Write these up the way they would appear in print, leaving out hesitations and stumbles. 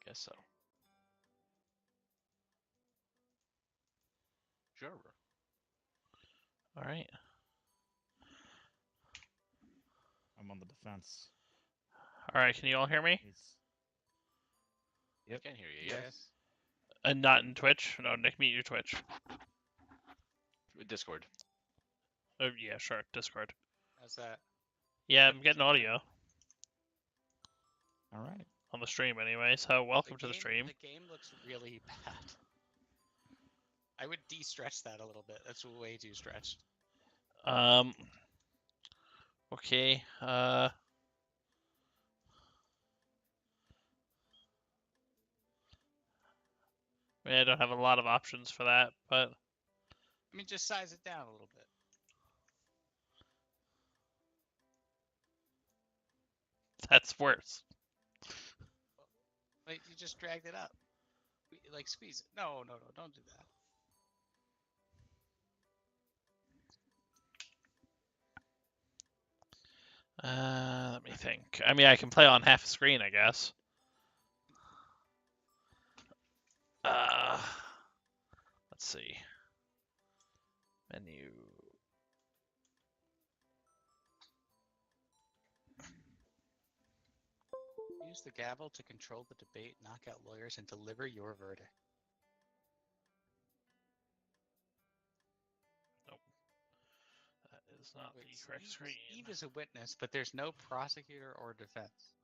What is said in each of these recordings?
Guess so. Juror. All right. I'm on the defense. All right. Can you all hear me? Yep. I can hear you. Yes. And not in Twitch. No, Nick, mute your Twitch. Discord. Yeah, sure. Discord. How's that? Yeah, I'm getting audio All right. on the stream anyway. So welcome to the stream. The game looks really bad. I would de-stretch that a little bit. That's way too stretched. Okay. I mean, I don't have a lot of options for that, but I mean, just size it down a little bit. that's worse. Like, you just dragged it up. Like, squeeze it. No, don't do that. Let me think. I mean, I can play on half a screen, I guess. Let's see. Menu. Use the gavel to control the debate, knock out lawyers, and deliver your verdict. Nope. That is not the correct screen. Eve is a witness, but there's no prosecutor or defense.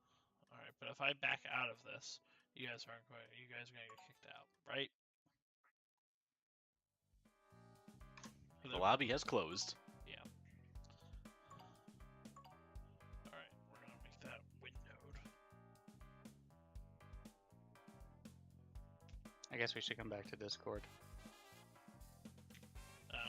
All right, but if I back out of this, you guys are gonna get kicked out, right? The lobby has closed. Yeah. All right, we're gonna make that windowed. I guess we should come back to Discord. Yeah.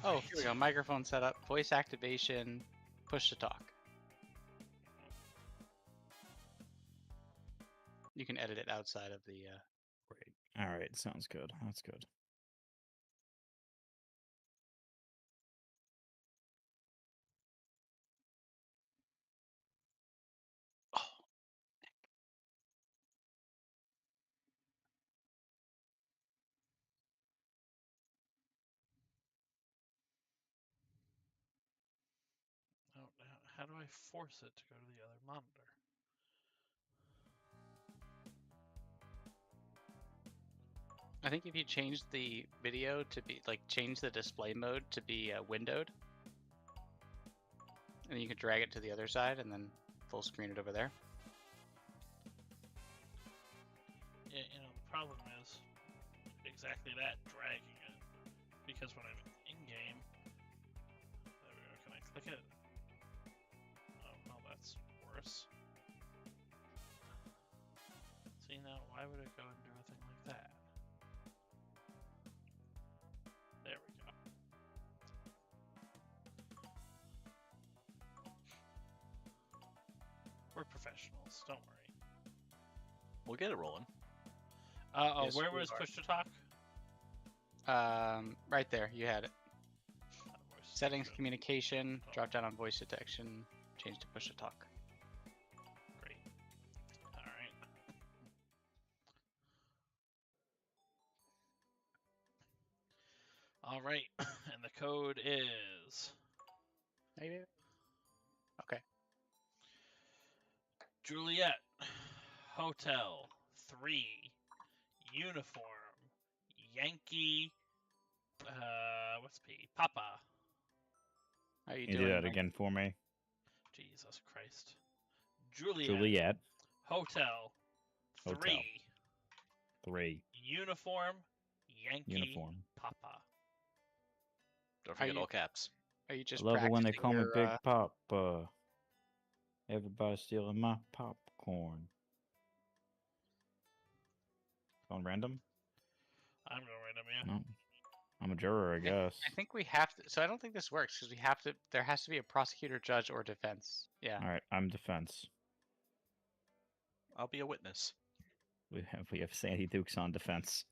Oh, here we go. Microphone setup, voice activation, push to talk. You can edit it outside of the. Great. All right. Sounds good. That's good. Oh, how do I force it to go to the other monitor? I think if you change the video to be change the display mode to be windowed, and then you can drag it to the other side and then full screen it over there. Yeah, the problem is exactly that, dragging it. Because when I'm in game, can I click it? Oh, well, that's worse. See, now, why would it go and do a thing like that? There we go. We're professionals, don't worry. We'll get it rolling. Yes, where we was are. push to talk? Right there, you had it. Voice Settings, detection. communication, Oh. drop down on voice detection, change to push to talk. Great. Alright. Alright, and the code is Maybe. Okay. Juliet Hotel 3 Uniform Yankee what's P? Papa. How you Can you doing? do that Mike? again for me? Jesus Christ. Juliet, Juliet Hotel 3 Hotel. 3 Uniform Yankee Uniform. Papa. Don't forget you- all caps. Are you just I love it when they practicing call me your, Big Papa. Everybody's stealing my popcorn. Going random? I'm going random, yeah. No. I'm a juror, I guess. I think we have to. So I don't think this works because we have to. There has to be a prosecutor, judge, or defense. Yeah. All right, I'm defense. I'll be a witness. We have Sandy Dukes on defense.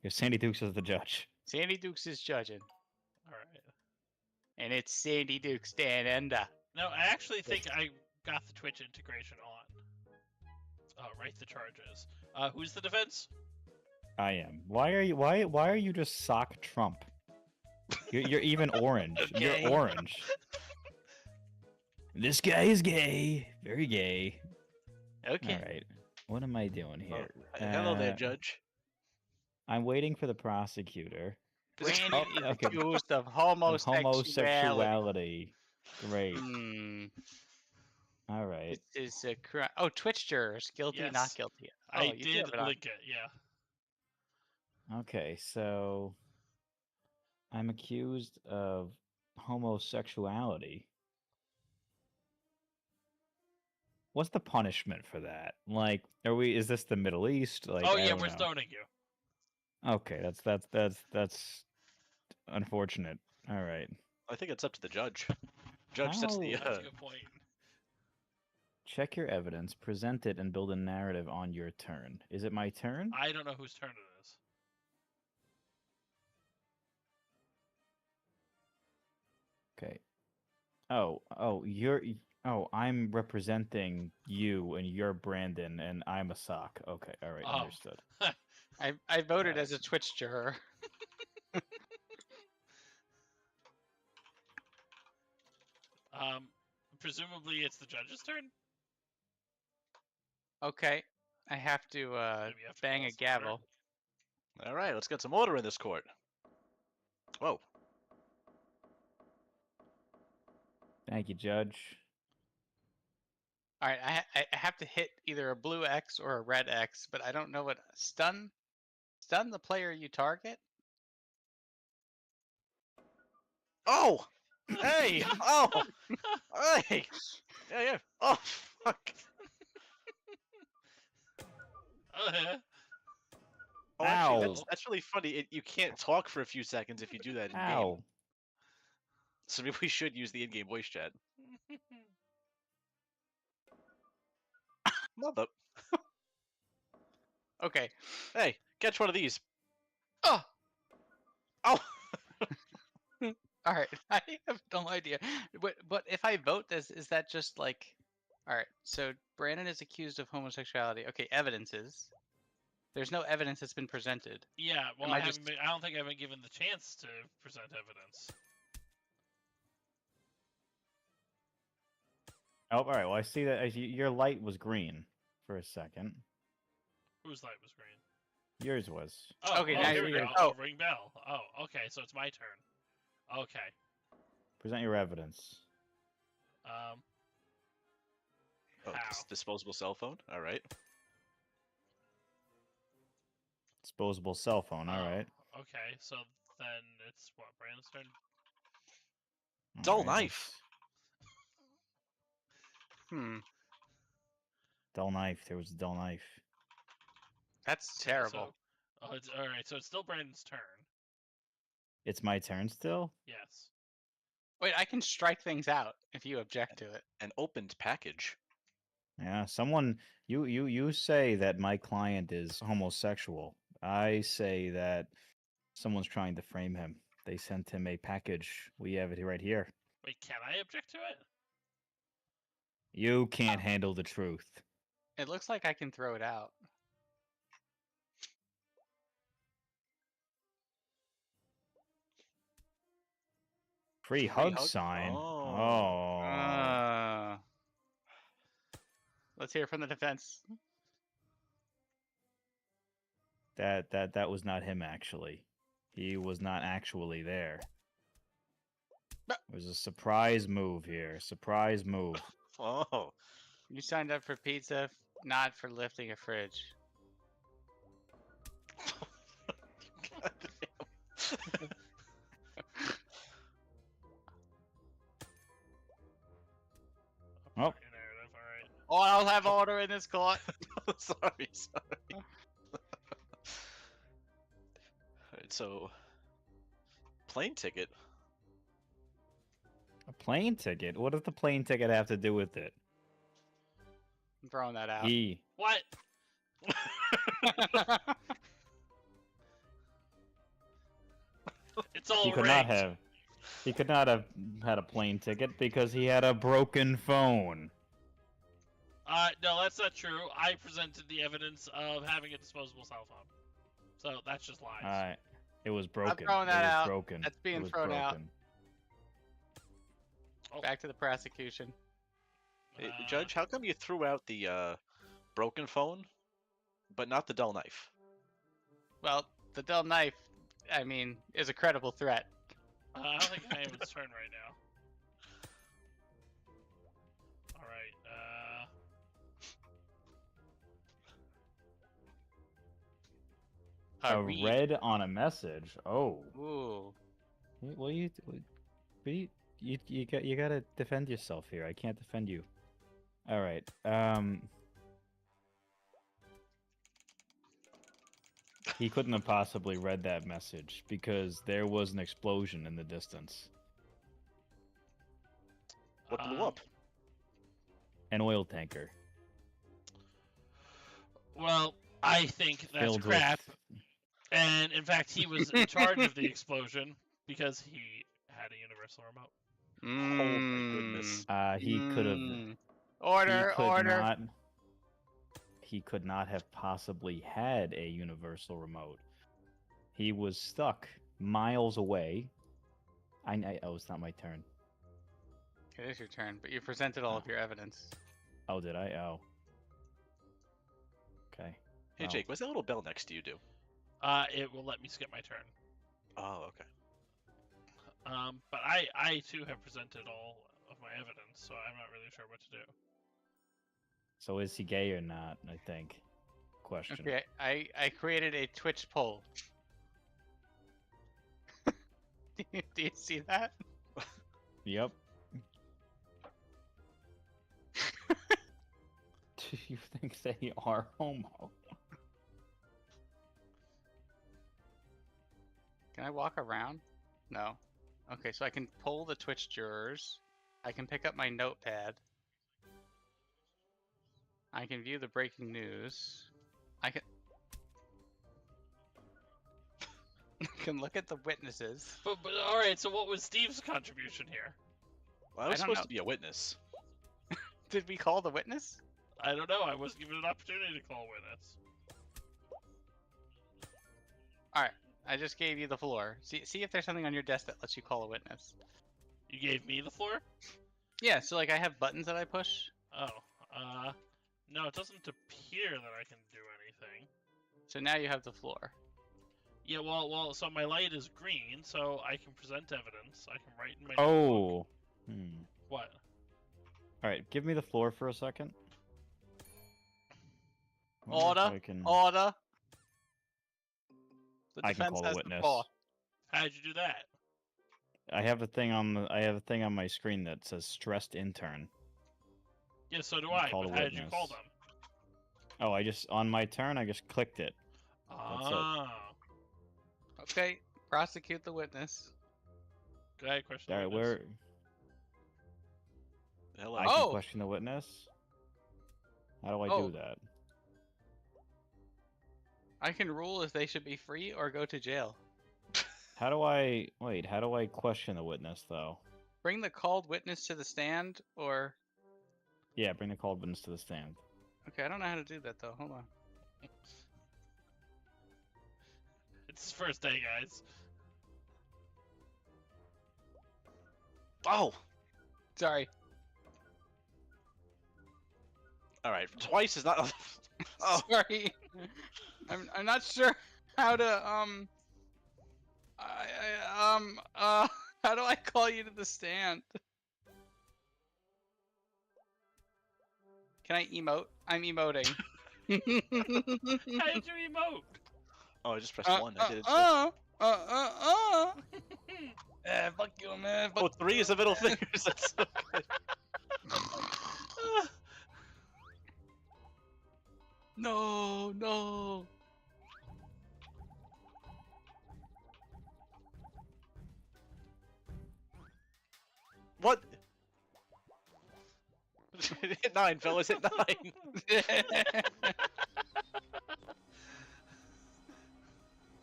We have Sandy Dukes as the judge. Sandy Dukes is judging. Alright. And it's Sandy Duke's Dan Enda. No, I actually think I got the Twitch integration on. Write the charges. Who's the defense? I am. Why are you just sock Trump? You're even orange. Okay. You're orange. This guy is gay. Very gay. Okay. All right. What am I doing here? Hello there, Judge. I'm waiting for the prosecutor. Brandon Oh, is okay. accused of Of homosexuality. homosexuality. Great. Hmm. All right. This is a crime. Oh, Twitch jurors, guilty, not Yes. guilty. Oh, I you do did have it on. link it, yeah. Okay, so I'm accused of homosexuality. What's the punishment for that? Like, is this the Middle East? Like, Oh I yeah, don't we're know. stoning you. Okay, that's unfortunate. All right. I think it's up to the judge. Judge sets the. How- That's a good point. Check your evidence, present it, and build a narrative on your turn. Is it my turn? I don't know whose turn it is. Okay. I'm representing you, and you're Brandon, and I'm a sock. Okay, all right, Oh. understood. I voted as a Twitch juror. Presumably it's the judge's turn. Okay. I have to Maybe you have to bang call a some order. gavel. All right, let's get some order in this court. Whoa. Thank you, Judge. All right, I have to hit either a blue X or a red X, but I don't know what stun the player you target. Oh! Hey! Oh! Hey! Yeah. Oh, fuck. Oh, yeah. Oh, actually, Ow. that's really funny. You can't talk for a few seconds if you do that in game. Ow. So maybe we should use the in-game voice chat. Mother. Okay. Hey, catch one of these. Oh. Oh! All right. I have no idea. But if I vote this, is that just like? All right. So Brandon is accused of homosexuality. Okay. Evidences. There's no evidence that's been presented. Yeah, well, Am I I haven't just- been, I don't think I've been given the chance to present evidence. Oh, all right. Well, I see that your light was green for a second. Whose light was green? Yours was. Oh, Okay, oh, now here we you're- go. oh. Ring bell. Oh, okay, so it's my turn. Okay. Present your evidence. Um, Oh, how? disposable cell phone? Alright. Disposable cell phone. All Oh, right. Okay, so then it's what, Brandon's turn? All Dull right, knife. Hmm. Dull knife. There was a dull knife. That's Okay, terrible. Oh, it's all right. So it's still Brandon's turn. It's my turn still. Yes. Wait, I can strike things out if you object to it. An opened package. Yeah. Someone. You say that my client is homosexual. I say that someone's trying to frame him. They sent him a package. We have it right here. Wait, can I object to it? You can't handle the truth. It looks like I can throw it out. Free hug sign. Oh. Oh. Let's hear from the defense. That was not him actually. He was not actually there. But- It was a surprise move here. Surprise move. Oh. You signed up for pizza, not for lifting a fridge. God damn. Oh. Your narrative, all right. Oh, I'll have order in this court. sorry. Alright, so plane ticket. A plane ticket? What does the plane ticket have to do with it? I'm throwing that out. He. What? He It's all could rigged. not have. He could not have had a plane ticket because he had a broken phone. No, that's not true. I presented the evidence of having a disposable cell phone. So that's just lies. It was broken. throwing that it was out. Broken. That's It being was thrown out. broken. Oh. Back to the prosecution. Hey, Judge, how come you threw out the broken phone, but not the dull knife? Well, the dull knife, I mean, is a credible threat. I don't think anyone's turn right now. Alright, A red on a message. Oh. Ooh. Well, you gotta defend yourself here. I can't defend you. All right. He couldn't have possibly read that message because there was an explosion in the distance. What blew up? An oil tanker. well, I think that's filled crap. with. And in fact, he was in charge of the explosion because he had a universal remote. Oh my goodness. He could have. Order, order. He could not have possibly had a universal remote. He was stuck miles away. Oh, it's not my turn. It is your turn, but you presented all of your evidence. Oh, did I? Oh. Okay. Hey, Oh. Jake, what's that little bell next to you do? It will let me skip my turn. Oh, okay. But I too have presented all of my evidence, so I'm not really sure what to do. So is he gay or not? I think. Question. Okay, I created a Twitch poll. Do you see that? Yep. Do you think they are homo? Can I walk around? No. Okay, so I can poll the Twitch jurors. I can pick up my notepad. I can view the breaking news. I can... I can look at the witnesses. But all right. So what was Steve's contribution here? Well, I was don't supposed know. to be a witness. Did we call the witness? I don't know. I wasn't given an opportunity to call a witness. Alright, I just gave you the floor. See if there's something on your desk that lets you call a witness. You gave me the floor? Yeah, so like I have buttons that I push. Oh, no, it doesn't appear that I can do anything. So now you have the floor. Yeah, well, so my light is green, so I can present evidence. I can write in my notebook. Oh. What? All right, give me the floor for a second. Order. I can Order. The I can defense call a has the witness. floor. How'd you do that? I have a thing on my screen that says stressed intern. Yeah, so do You I. call But a how did you call witness. them? Oh, on my turn I just clicked it. That's it. Ah. Okay, prosecute the witness. Go ahead, question. All the right, witness. where Hello. I Oh! can question the witness. How do I Oh. do that? I can rule if they should be free or go to jail. How do I question the witness though? Bring the called witness to the stand, or... Yeah, bring the called witness to the stand. Okay, I don't know how to do that though. Hold on. It's his first day, guys. Oh! Sorry. Alright, twice is not... Oh! Sorry. I'm not sure how to how do I call you to the stand? Can I emote? I'm emoting. How did you emote? Oh, I just pressed 1. I did it too. Fuck you, man. Oh, 3 is the middle fingers. That's so good. No, no. What? Hit 9, fellas. Hit 9.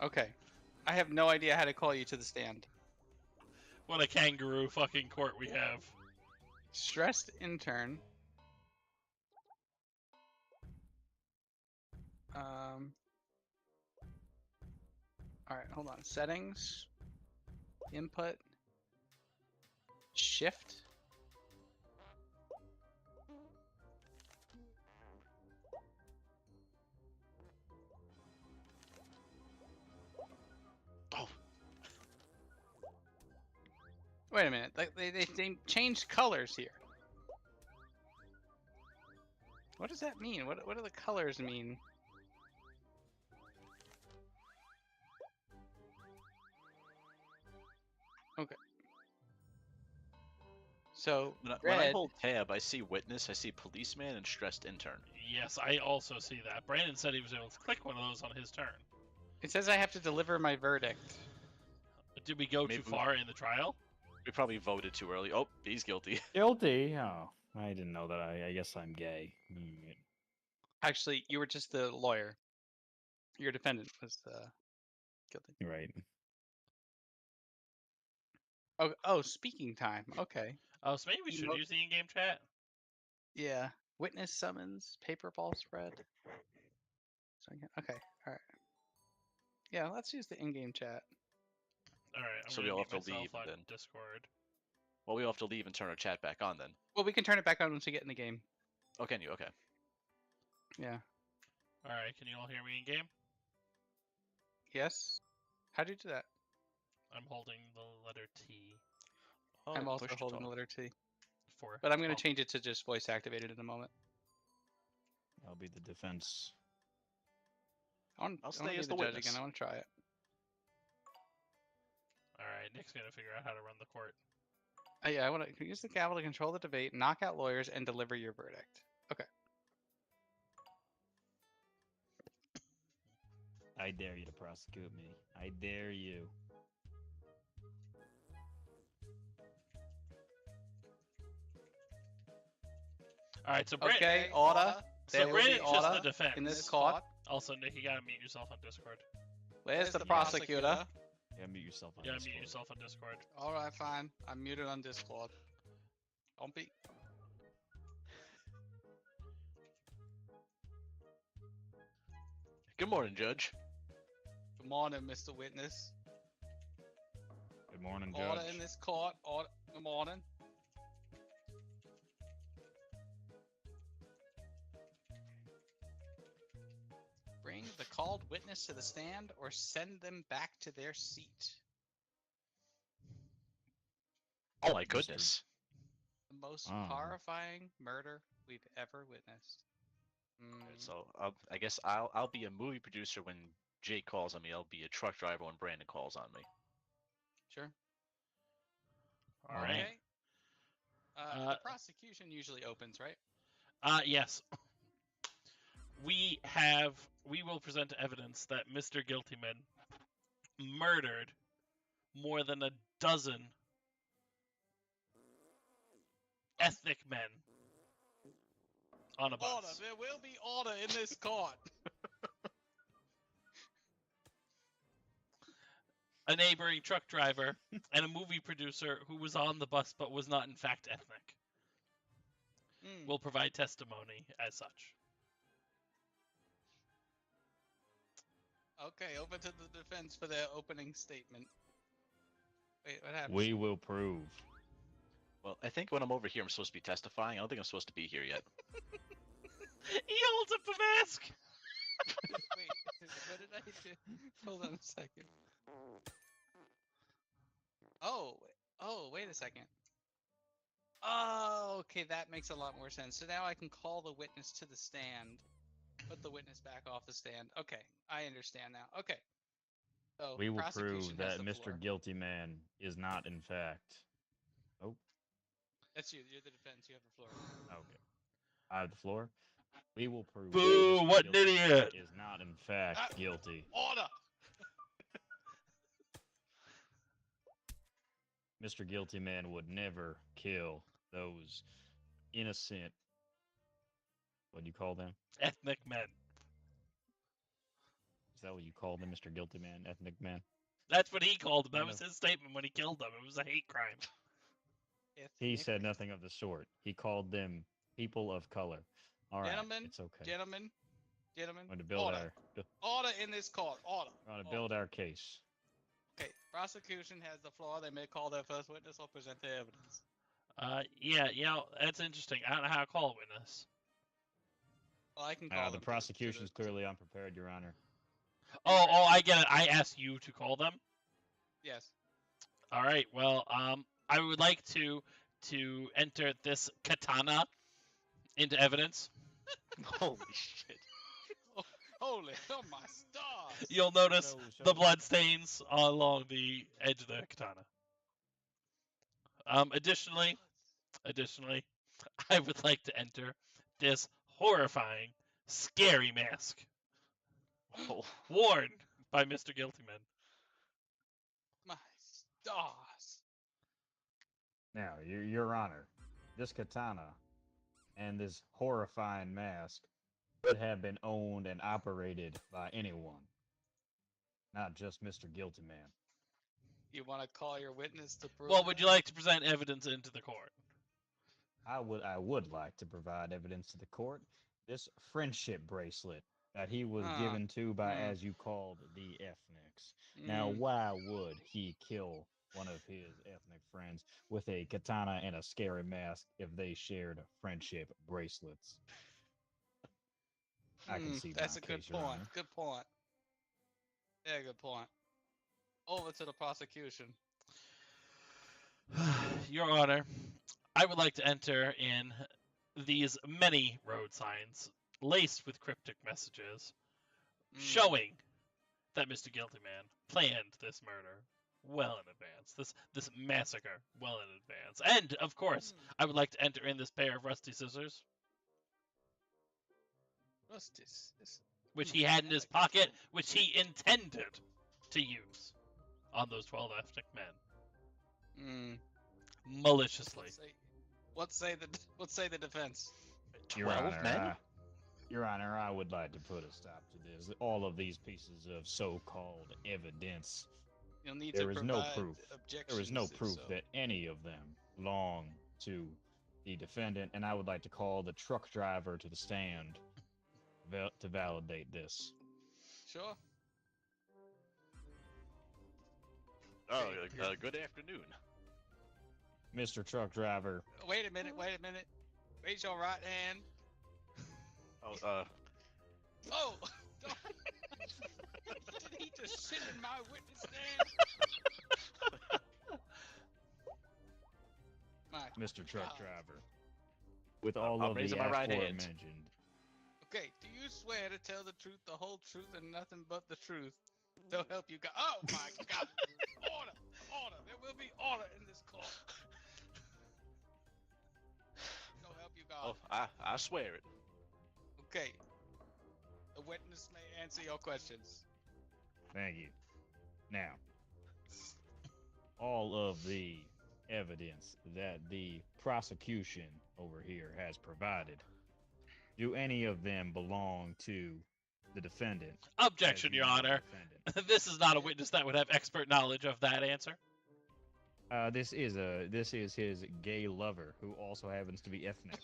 Okay. I have no idea how to call you to the stand. What a kangaroo fucking court we have. Stressed intern. All right, hold on. Settings. Input. Shift. Oh, Wait a minute. Like they changed colors here. What does that mean? What do the colors mean? Okay. So when I red. hold tab, I see witness, I see policeman, and stressed intern. Yes, I also see that. Brandon said he was able to click one of those on his turn. It says I have to deliver my verdict. Did we go Maybe too we- far in the trial? We probably voted too early. Oh, he's guilty. Guilty? Oh, I didn't know that. I guess I'm gay. Actually, you were just the lawyer. Your defendant was guilty. Right. Oh, speaking time. Okay. Oh, so maybe we should Emote- use the in-game chat. Yeah. Witness summons, paper ball spread. Okay. All right. Yeah, let's use the in-game chat. All right, I'm So we gonna all mute have to myself leave on then. Discord. Well, we all have to leave and turn our chat back on then. Well, we can turn it back on once we get in the game. Oh, can you? Okay. Yeah. All right, can you all hear me in game? Yes. How do you do that? I'm holding the letter T Oh, I'm also push to holding talk. the letter T. for. But I'm going oh, to change it to just voice activated in a moment. I'll be the defense. I want I'll to stay be as the the judge witness. again. I want to try it. All right, Nick's gonna figure out how to run the court. Yeah, I want to use the gavel to control the debate, knock out lawyers, and deliver your verdict. Okay. I dare you to prosecute me. I dare you. All right, so Brandon. Okay, order. So There will be Brandon's just the order defense. in this court. Also, Nick, you gotta mute yourself on Discord. Where's the prosecutor? Yeah, mute yourself on You gotta Discord. mute yourself on Discord. All right, fine. I'm muted on Discord. Don't be. Good morning, Judge. Good morning, Mr. Witness. Good morning, Order Judge. in this court. Order. Good morning. Bring the called witness to the stand or send them back to their seat. Oh my goodness. The most Oh. horrifying murder we've ever witnessed. So I guess I'll be a movie producer when Jake calls on me. I'll be a truck driver when Brandon calls on me. Sure. All right. Okay. The prosecution usually opens, right? Yes. We will present evidence that Mr. Guiltyman murdered more than a dozen ethnic men on a bus. Order. There will be order in this court. A neighboring truck driver and a movie producer who was on the bus but was not in fact ethnic will provide testimony as such. Okay, over to the defense for their opening statement. Wait, what happened? We will prove. Well, I think when I'm over here, I'm supposed to be testifying. I don't think I'm supposed to be here yet. He holds up the mask. Wait, what did I do? Hold on a second. Oh, wait a second. Oh, okay, that makes a lot more sense. So now I can call the witness to the stand, put the witness back off the stand. Okay, I understand now. Okay. So We will prosecution prove has that the Mr. floor. Guilty Man is not, in fact. Oh, That's you. You're the defense. You have the floor. okay. I have the floor. We will prove Boo, that Mr. what an Guilty Man idiot. is not, in fact, Ah. guilty. Order. Mr. Guilty Man would never kill those innocent. What do you call them? Ethnic men. Is that what you call them, Mr. Guilty Man? Ethnic man? That's what he called them. That One was of- his statement when he killed them. It was a hate crime. He Ethnic. said nothing of the sort. He called them people of color. All right, Gentlemen, it's okay. Gentlemen, We're going to build order. Order in this court. Order. our case. Okay, prosecution has the floor. They may call their first witness or present their evidence. Yeah, that's interesting. I don't know how to call a witness. Well, I can call The them prosecution's clearly unprepared, Your Honor. Oh, I get it. I asked you to call them. Yes. All right. Well, I would like to enter this katana into evidence. Holy shit. Holy, oh my stars! You'll notice Show the us. blood stains along the edge of the katana. Additionally, I would like to enter this horrifying, scary mask Oh, worn by Mr. Guilty Man. My stars! Now, Your Honor, this katana and this horrifying mask could have been owned and operated by anyone, not just Mr. Guilty Man. You want to call your witness to prove? Well, would you like to present evidence into the court? I would like to provide evidence to the court. This friendship bracelet that he was given to by, as you called, the ethnics. Now, why would he kill one of his ethnic friends with a katana and a scary mask if they shared friendship bracelets? I can see that's my a good case, Your point. Honor. Good point. Yeah, good point. Over to the prosecution. Your Honor, I would like to enter in these many road signs laced with cryptic messages showing that Mr. Guilty Man planned this murder well in advance, this massacre well in advance. And, of course, I would like to enter in this pair of rusty scissors, which he had in his pocket, which he intended to use on those 12 ethnic men. Maliciously. What say the defense? Your 12 Honor, men? Your Honor, I would like to put a stop to this. All of these pieces of so-called evidence. You'll need There to is no provide proof. objections. There is no if proof so. that any of them belong to the defendant, and I would like to call the truck driver to the stand to validate this. Sure. Oh, good afternoon. Mr. Truck Driver, Wait a minute. Raise your right hand. Oh, Oh! Don't- Did he just shit in my witness stand? My Mr. Truck God. Driver, with all I'm of raising the my right hand. aforementioned, Okay, do you swear to tell the truth, the whole truth, and nothing but the truth? They'll help you God. Oh my God! Order! Order! There will be order in this court. So help you God. oh, I swear it. Okay. The witness may answer your questions. thank you. Now, all of the evidence that the prosecution over here has provided, do any of them belong to the defendant? Objection, as you Your know the Honor. defendant? This is not a witness that would have expert knowledge of that answer. This is his gay lover who also happens to be ethnic,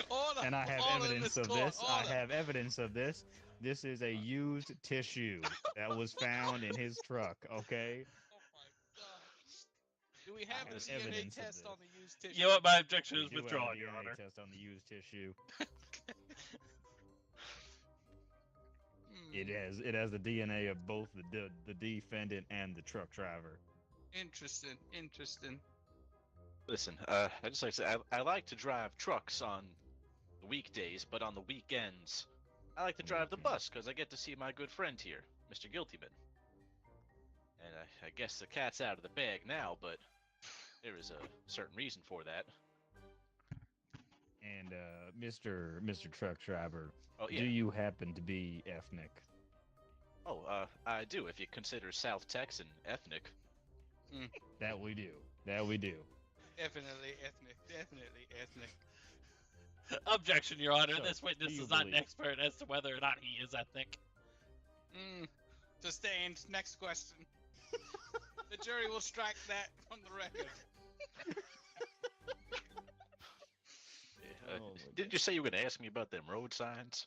Order! and I have Order in evidence this of court, this. I order. have evidence of this. This is a used tissue that was found in his truck. Okay. Oh my God. Do we have a There's DNA evidence of test this. on the used tissue? You know what? My objection We is do have a withdrawn, Your DNA Honor. test on the used tissue. Hmm, It has the DNA of both the defendant and the truck driver. Interesting. Listen, I just like to say, I like to drive trucks on the weekdays, but on the weekends, I like to drive the bus because I get to see my good friend here, Mr. Guiltyman. And I guess the cat's out of the bag now, but there is a certain reason for that. And Mr. Truck Driver, Oh yeah. do you happen to be ethnic? Oh, I do. If you consider South Texan ethnic. That we do. That we do. Definitely ethnic. Objection, Your Honor. So, This witness do you is not an believe- expert as to whether or not he is ethnic. Sustained. Next question. The jury will strike that from the record. Oh, Didn't you say you were gonna ask me about them road signs?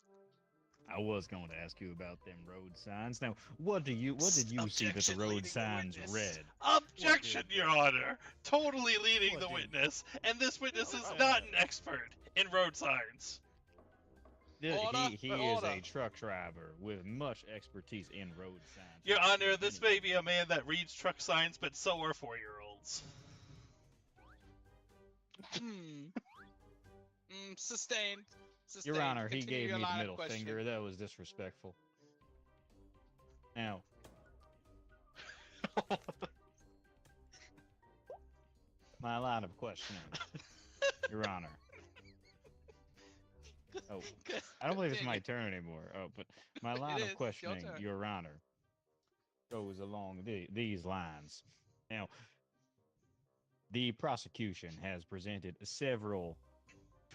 I was going to ask you about them road signs. Now, what did you see that the Objection, road leading the signs witness. read? Objection, did Your they- Honor. Totally leading What the did- witness, and this witness is Oh. not an expert in road signs. Order, He is order. a truck driver with much expertise in road signs. Your He has Honor, seen this many may of be them. a man that reads truck signs, but so are 4-year-olds. Sustained. Sustained. Your Honor, he Continue gave your me the line of middle questioning. finger. That was disrespectful. Now, my line of questioning, Your Honor. Oh, I don't believe it's my turn anymore. Oh, but my line is. of It's your questioning, turn. Your Honor, goes along these lines. Now, the prosecution has presented several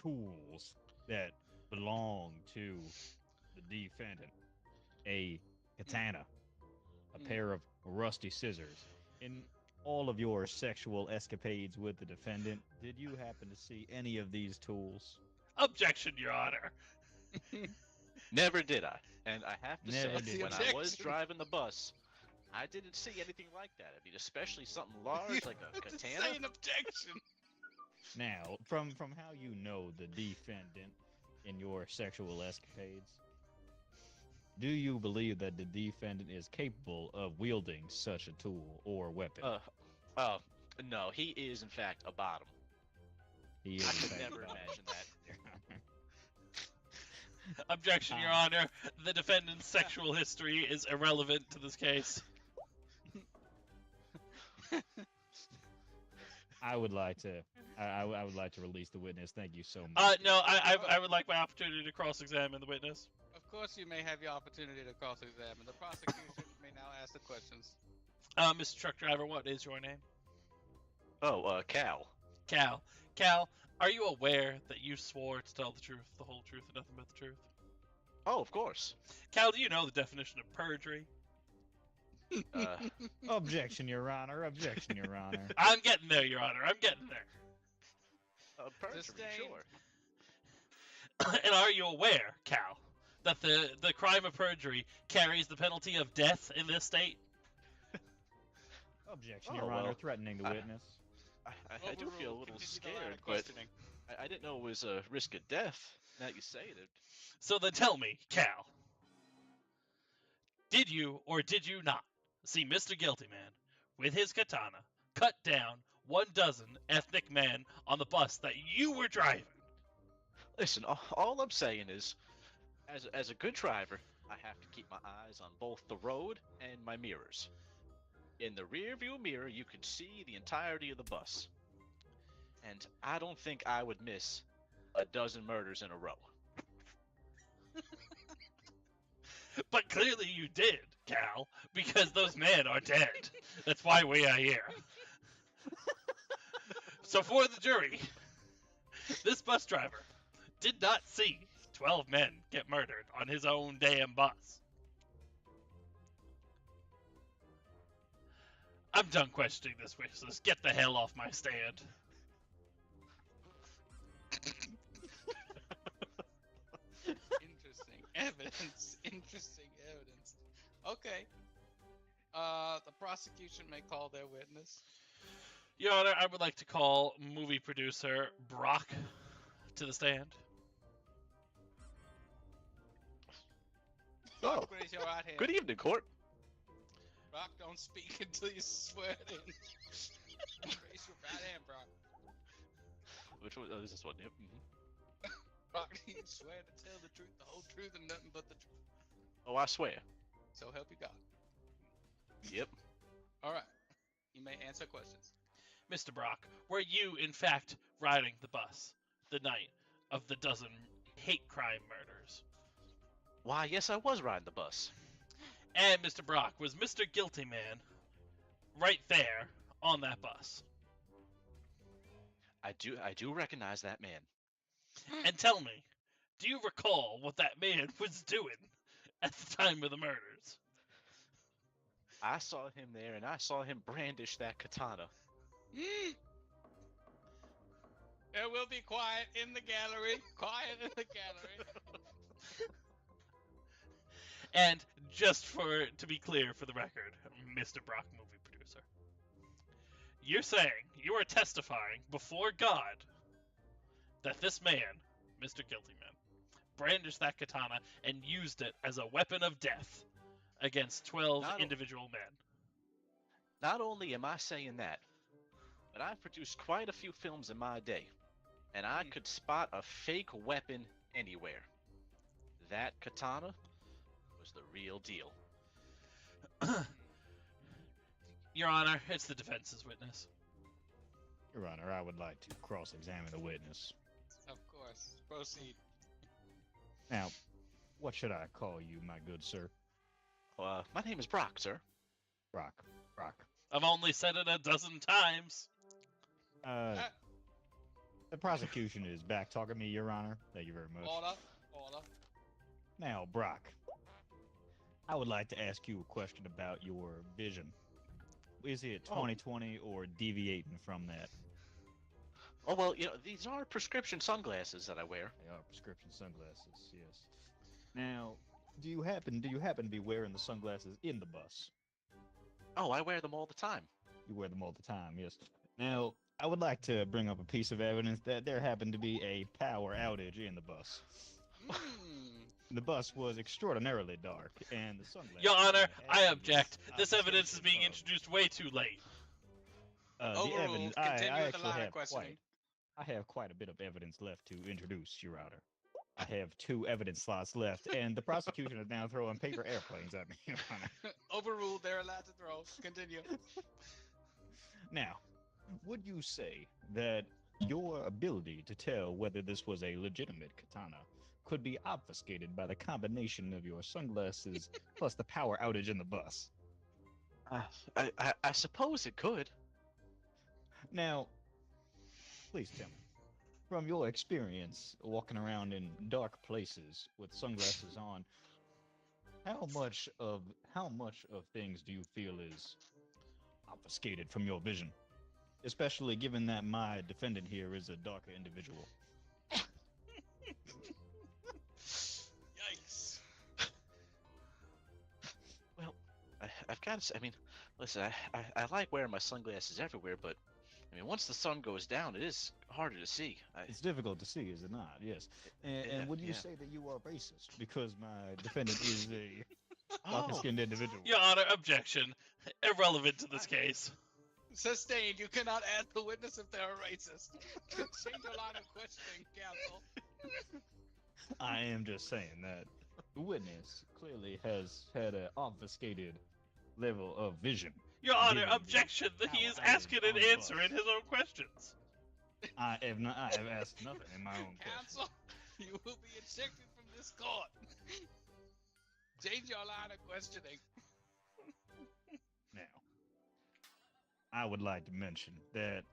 tools that belong to the defendant: a katana, a pair of rusty scissors. In all of your sexual escapades with the defendant, did you happen to see any of these tools? Objection, Your Honor. Never did I. And I have to Never say, did when you. I was Objection. driving the bus, I didn't see anything like that. I mean, especially something large like a To say katana. an objection. Now, from how you know the defendant in your sexual escapades, do you believe that the defendant is capable of wielding such a tool or weapon? No, he is in fact a bottom. He is I in could fact never a bottom. imagine that. Objection, Your Honor. The defendant's sexual history is irrelevant to this case. I would like to. I would like to release the witness. Thank you so much. No, I would like my opportunity to cross-examine the witness. Of course, you may have your opportunity to cross-examine. The prosecution may now ask the questions. Mr. Truck Driver, what is your name? Oh, Cal. Cal. Cal, are you aware that you swore to tell the truth, the whole truth, and nothing but the truth? Oh, of course. Cal, do you know the definition of perjury? Objection, Your Honor. Objection, Your Honor. I'm getting there, Your Honor. I'm getting there. Perjury, Sustained. sure. And are you aware, Cal, that the crime of perjury carries the penalty of death in this state? Objection, Oh, Your Honor. well, Threatening the I- witness. I do feel a little Continue the line scared, of but questioning. I didn't know it was a risk of death. Now you say it. So then tell me, Cal, did you or did you not see Mr. Guilty Man with his katana cut down 12 ethnic men on the bus that you were driving? Listen, all I'm saying is, as a good driver, I have to keep my eyes on both the road and my mirrors. In the rear view mirror, you could see the entirety of the bus. And I don't think I would miss a dozen murders in a row. But clearly you did, Cal, because those men are dead. That's why we are here. So for the jury, this bus driver did not see 12 men get murdered on his own damn bus. I'm done questioning this witness. Get the hell off my stand. Interesting evidence. Interesting evidence. Okay. The prosecution may call their witness. Your Honor, I would like to call movie producer Brock to the stand. Oh, Brock, raise your right hand. good evening, court. Brock, don't speak until you swear it in. Raise your right hand, Brock. Which one? Oh, this is one. Yep. Mhm. Brock, do you swear to tell the truth, the whole truth, and nothing but the truth? Oh, I swear. So help you God. Yep. All right. You may answer questions. Mr. Brock, were you, in fact, riding the bus the night of the dozen hate crime murders? Why, yes, I was riding the bus. And, Mr. Brock, was Mr. Guilty Man right there on that bus? I do recognize that man. And tell me, do you recall what that man was doing at the time of the murders? I saw him there, and I saw him brandish that katana. There will be quiet in the gallery. Quiet in the gallery. And just to be clear for the record, Mr. Brock, movie producer, you're saying, you are testifying before God that this man, Mr. Guilty Man, brandished that katana and used it as a weapon of death against 12 individual men. Not only am I saying that, but I've produced quite a few films in my day, and I could spot a fake weapon anywhere. That katana was the real deal. Your Honor, it's the defense's witness. Your Honor, I would like to cross-examine the witness. Of course. Proceed. Now, what should I call you, my good sir? My name is Brock, sir. Brock. I've only said it a dozen times. The prosecution is back-talking me, Your Honor. Thank you very much. Order. Now, Brock, I would like to ask you a question about your vision. Is it 20/20 or deviating from that? Oh, well, these are prescription sunglasses that I wear. They are prescription sunglasses, yes. Now, do you happen to be wearing the sunglasses in the bus? Oh, I wear them all the time. You wear them all the time, yes. Now, I would like to bring up a piece of evidence that there happened to be a power outage in the bus. The bus was extraordinarily dark, and the sunglasses... Your Honor, I object. This evidence is being introduced way too late. The evidence... Continue with the line of questioning. I have quite a bit of evidence left to introduce, Your Honor. I have 2 evidence slots left, and the prosecution is now throwing paper airplanes at me, Your Honor. Overruled, they're allowed to throw. Continue. Now, would you say that your ability to tell whether this was a legitimate katana could be obfuscated by the combination of your sunglasses plus the power outage in the bus? I suppose it could. Now, please tell me, from your experience walking around in dark places with sunglasses on, how much of things do you feel is obfuscated from your vision? Especially given that my defendant here is a darker individual. Yikes. Well, I've got to say, listen, I like wearing my sunglasses everywhere, but once the sun goes down, it is harder to see. It's difficult to see, is it not? Yes. And would you say that you are racist because my defendant is a darker-skinned individual? Your Honor, objection. Irrelevant to this case. Sustained. You cannot ask the witness if they're a racist. Change your line of questioning, counsel. I am just saying that the witness clearly has had an obfuscated level of vision. Your Honor, objection that he is asking and answering his own questions. I have asked nothing in my own Counsel, you will be ejected from this court. Change your line of questioning. Now, I would like to mention that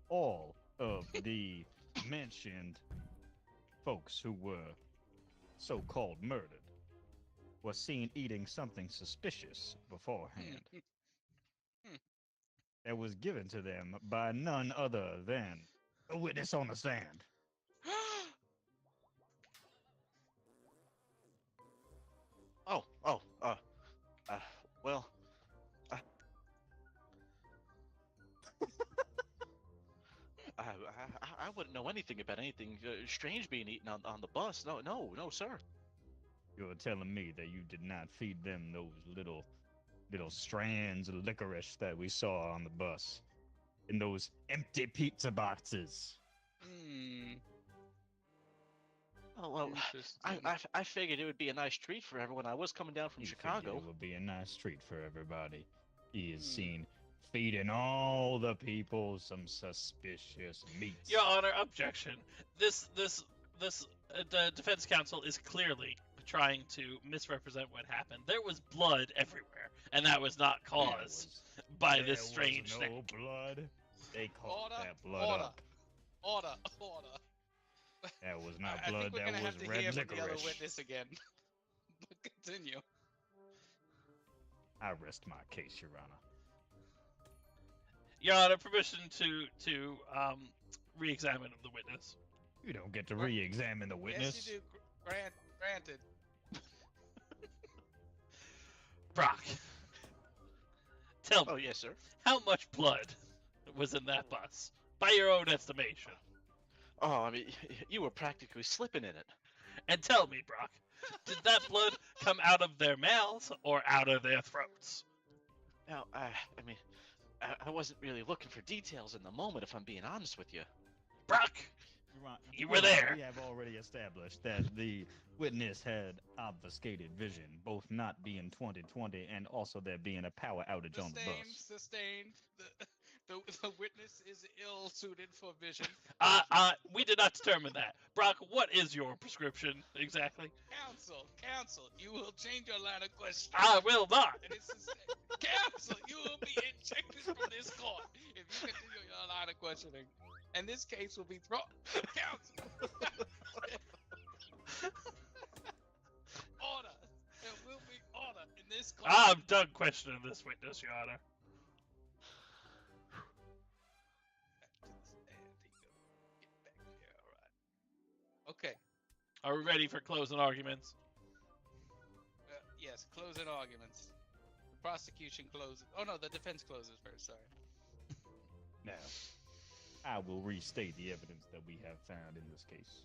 all of the mentioned folks who were so-called murdered was seen eating something suspicious beforehand. That was given to them by none other than a witness on the stand. Well, I wouldn't know anything about anything strange being eaten on the bus. No, sir. You're telling me that you did not feed them those little strands of licorice that we saw on the bus in those empty pizza boxes? Oh, well, I figured it would be a nice treat for everyone. I was coming down from Chicago. It would be a nice treat for everybody. He is seen feeding all the people some suspicious meats. Your Honor, objection. The defense counsel is clearly trying to misrepresent what happened. There was blood everywhere, and that was not caused by this strange thing. thing. No blood. They called that blood up. Order. That was not blood. That was red licorice. The other witness again. But continue. I rest my case, Your Honor. Your Honor, permission to re-examine the witness. You don't get to re-examine the witness. Yes, you do. Granted. Brock, tell me, Oh yes, sir. how much blood was in that bus, by your own estimation? Oh, I mean, you were practically slipping in it. And tell me, Brock, did that blood come out of their mouths or out of their throats? Now, I mean, I wasn't really looking for details in the moment, if I'm being honest with you. Brock, Your Honor, you were there. We have already established that the witness had obfuscated vision, both not being 20/20 and also there being a power outage on the bus. Sustained. The witness is ill-suited for vision. We did not determine that. Brock, what is your prescription exactly? Counsel, you will change your line of questioning. I will not. And it's counsel, you will be ejected from this court if you continue your line of questioning. And this case will be thrown. Counsel. Order. There will be order in this court. I'm done questioning this witness, Your Honor. Okay. Are we ready for closing arguments? Yes, closing arguments. The prosecution closes. Oh no, the defense closes first. Sorry. Now, I will restate the evidence that we have found in this case.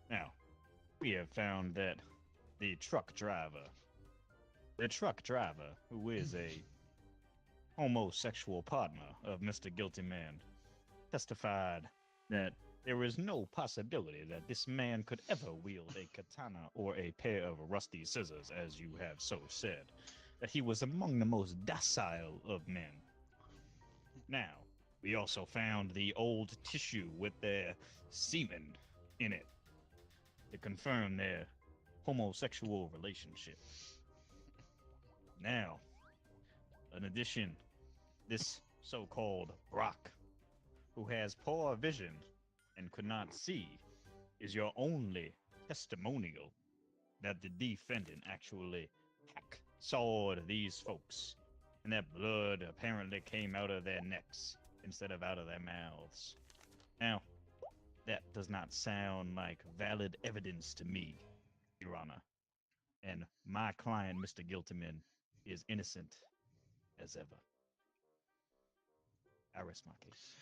Now, we have found that the truck driver, who is a homosexual partner of Mr. Guilty Man, testified that there is no possibility that this man could ever wield a katana or a pair of rusty scissors, as you have so said, that he was among the most docile of men. Now, we also found the old tissue with their semen in it to confirm their homosexual relationship. Now, in addition, this so-called Brock, who has poor vision and could not see, is your only testimonial that the defendant actually hacksawed these folks, and that blood apparently came out of their necks instead of out of their mouths. Now, that does not sound like valid evidence to me, Your Honor. And my client, Mr. Guiltyman, is innocent as ever. I rest my case.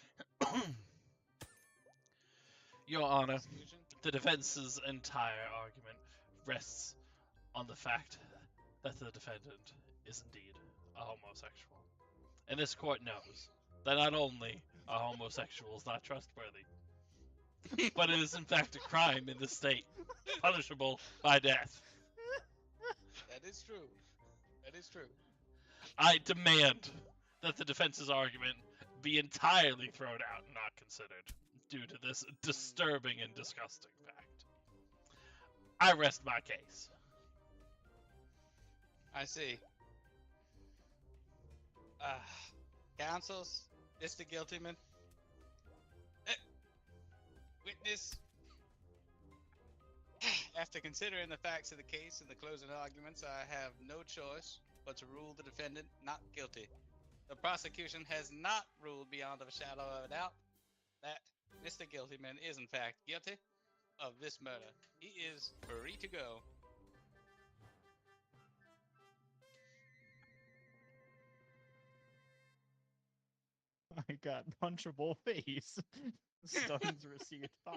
Your Honor, the defense's entire argument rests on the fact that the defendant is indeed a homosexual. And this court knows that not only are homosexuals not trustworthy, but it is in fact a crime in this state, punishable by death. That is true. That is true. I demand that the defense's argument be entirely thrown out and not considered due to this disturbing and disgusting fact. I rest my case. I see. Counsels, Mr. Guiltyman. Witness. After considering the facts of the case and the closing arguments, I have no choice but to rule the defendant not guilty. The prosecution has not ruled beyond a shadow of a doubt that Mr. Guiltyman is in fact guilty of this murder. He is free to go. I got punchable face. Stuns received 5.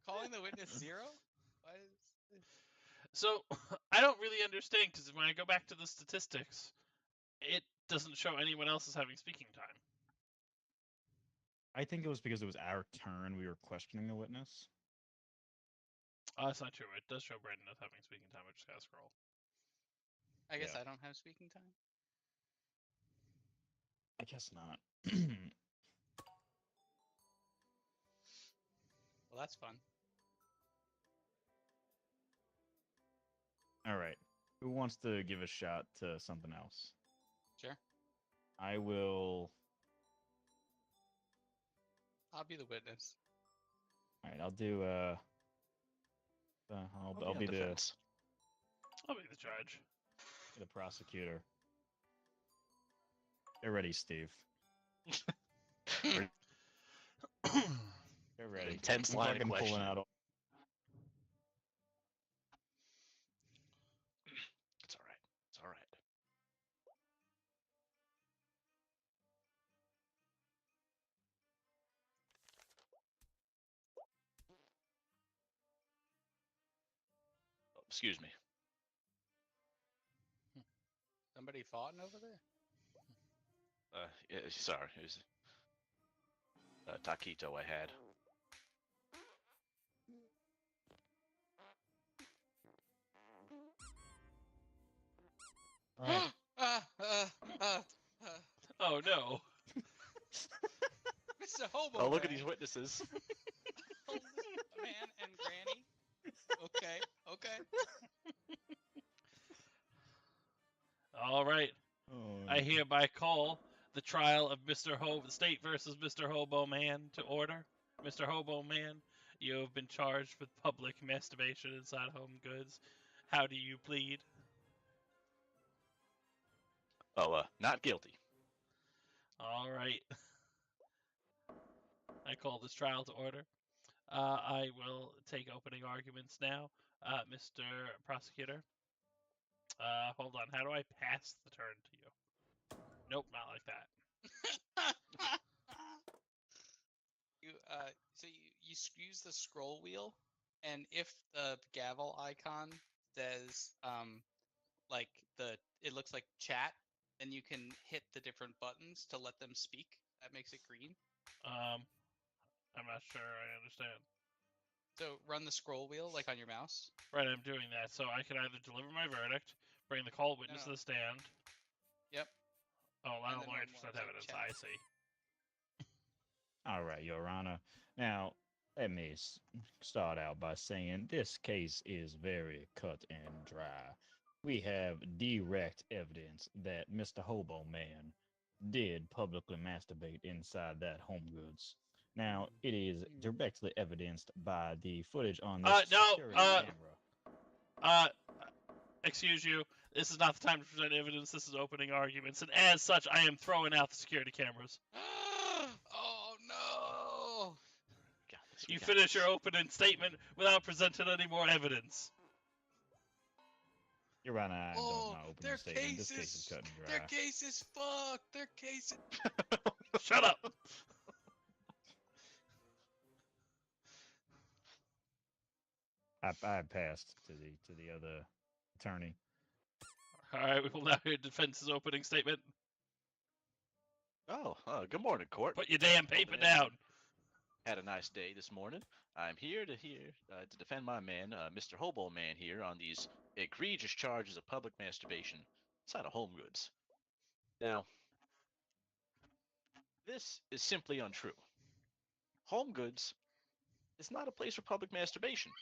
Calling the witness 0? Why is... So, I don't really understand, because when I go back to the statistics, it doesn't show anyone else as having speaking time. I think it was because it was our turn. We were questioning the witness. Oh, that's not true. It does show Brandon as having speaking time. I just gotta scroll. I guess Yeah. I don't have speaking time. I guess not. Well, that's fun. All right. Who wants to give a shot to something else? Sure. I will. I'll be the witness. All right. I'll do. I'll be the. defense. I'll be the judge. The prosecutor. They're ready, Steve. They're ready. Intense I'm line of fucking pulling questioning. out. It's all right. It's all right. Oh, excuse me. Somebody foughting over there? Yeah, sorry. It was a taquito I had. All right. Oh no. Mr. Hobo. Oh, look at Man. these witnesses. Man and Granny. Okay. All right. Oh, I hereby call the trial of the state versus Mr. Hobo Man to order. Mr. Hobo Man, you have been charged with public masturbation inside home goods. How do you plead? Oh, not guilty. All right. I call this trial to order. I will take opening arguments now. Mr. Prosecutor. Hold on. How do I pass the turn to you? Nope, not like that. You use the scroll wheel, and if the gavel icon says it looks like chat, then you can hit the different buttons to let them speak. That makes it green. I'm not sure I understand. So run the scroll wheel like on your mouse. Right, I'm doing that. So I can either deliver my verdict, bring the called witness to the stand. Yep. Oh, allow then lawyer one to more present is like evidence. chat. I see. All right, Your Honor. Now, let me start out by saying this case is very cut and dry. We have direct evidence that Mr. Hobo Man did publicly masturbate inside that home goods. Now, it is directly evidenced by the footage on this security camera. Excuse you. This is not the time to present evidence. This is opening arguments, and as such, I am throwing out the security cameras. Oh no! You finish your opening statement without presenting any more evidence. Your Honor, I don't know opening their statement. This case is cut and dry. Their case is fucked. Their case. Shut up. I passed to the other attorney. All right, we will now hear defense's opening statement. Oh, good morning, court. Put your damn paper down. Had a nice day this morning. I'm here to defend my man, Mr. Hobo Man, here on these egregious charges of public masturbation inside of home goods. Now, this is simply untrue. Home goods is not a place for public masturbation.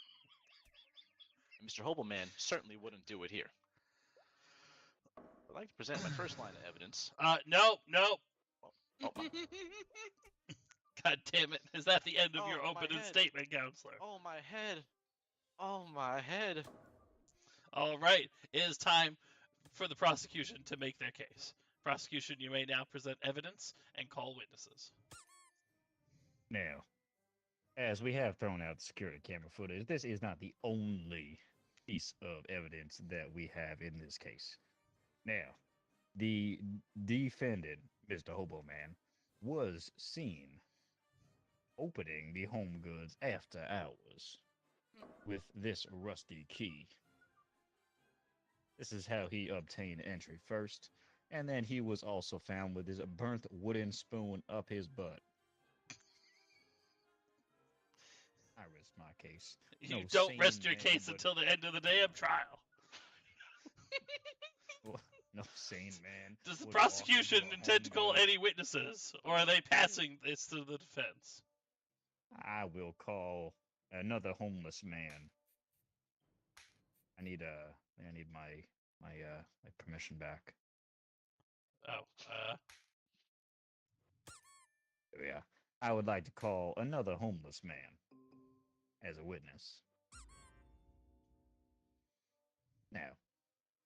And Mr. Hobo Man certainly wouldn't do it here. I'd like to present my first line of evidence. No. Oh, God damn it. Is that the end of your my opening head. statement, counselor? Oh, my head. Oh, my head. All right. It is time for the prosecution to make their case. Prosecution, you may now present evidence and call witnesses. Now, as we have thrown out the security camera footage, this is not the only piece of evidence that we have in this case. Now, the defendant, Mr. Hobo Man, was seen opening the home goods after hours with this rusty key. This is how he obtained entry first, and then he was also found with his burnt wooden spoon up his butt. I rest my case. You don't rest your case until the end of the damn trial. No sane man. Does the prosecution intend to call any witnesses, or are they passing this to the defense? I will call another homeless man. I need my permission back. Yeah. I would like to call another homeless man as a witness. Now,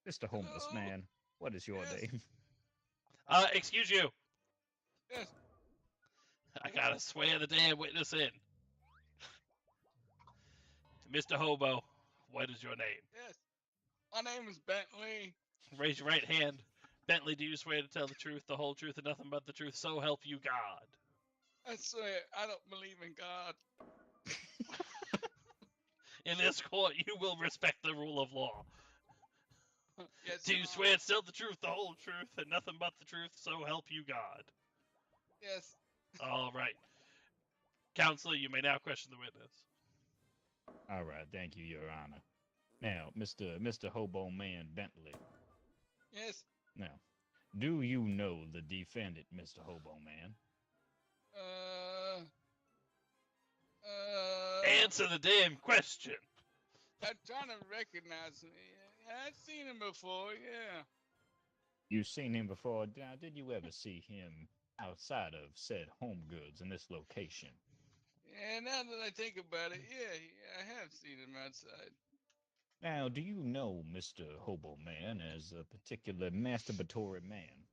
Mr. Homeless Hello? Man, what is your Yes. name? Excuse you. Yes. I gotta swear the damn witness in. Mr. Hobo, what is your name? Yes. My name is Bentley. Raise your right hand. Bentley, do you swear to tell the truth, the whole truth, and nothing but the truth, so help you God? I swear, I don't believe in God. In this court, you will respect the rule of law. Yes, Do Your you swear Honor. to tell the truth, the whole truth, and nothing but the truth, so help you God? Yes. All right. Counselor, you may now question the witness. All right, thank you, Your Honor. Now, Mr. Hobo Man Bentley. Yes. Now, do you know the defendant, Mr. Hobo Man? Answer the damn question. I'm trying to recognize him. I've seen him before, yeah. You've seen him before. Now, did you ever see him outside of said home goods in this location? Yeah, now that I think about it, yeah, I have seen him outside. Now, do you know Mr. Hobo Man as a particular masturbatory man?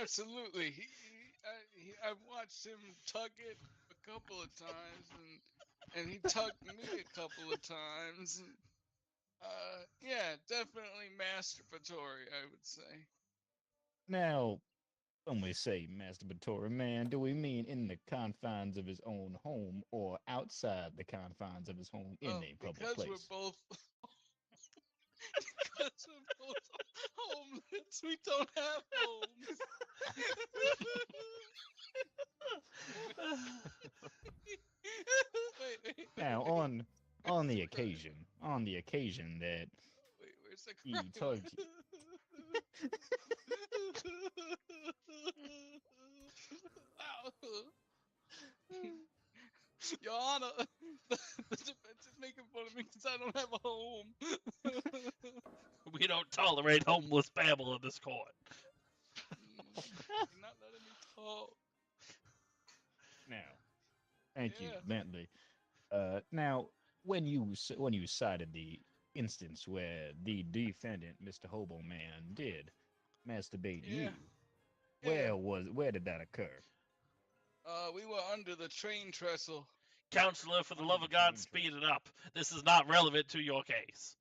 Absolutely. I've watched him tug it a couple of times, and he tugged me a couple of times. And, yeah, definitely masturbatory, I would say. Now, when we say masturbatory man, do we mean in the confines of his own home or outside the confines of his home in a public Because place? we're both because we're both homeless, we don't have homes. wait, Now, on the occasion that Wait, where's the he crime? tugged you, Your Honor, the defense is making fun of me because I don't have a home. We don't tolerate homeless babble in this court. You're not letting me talk. now, thank you, Yeah. Bentley. Now, when you cited the instance where the defendant, Mr. Hobo Man, did masturbate Yeah. you, where did that occur? We were under the train trestle. Counselor, for the Under love the of God, train speed tracks. it up. This is not relevant to your case.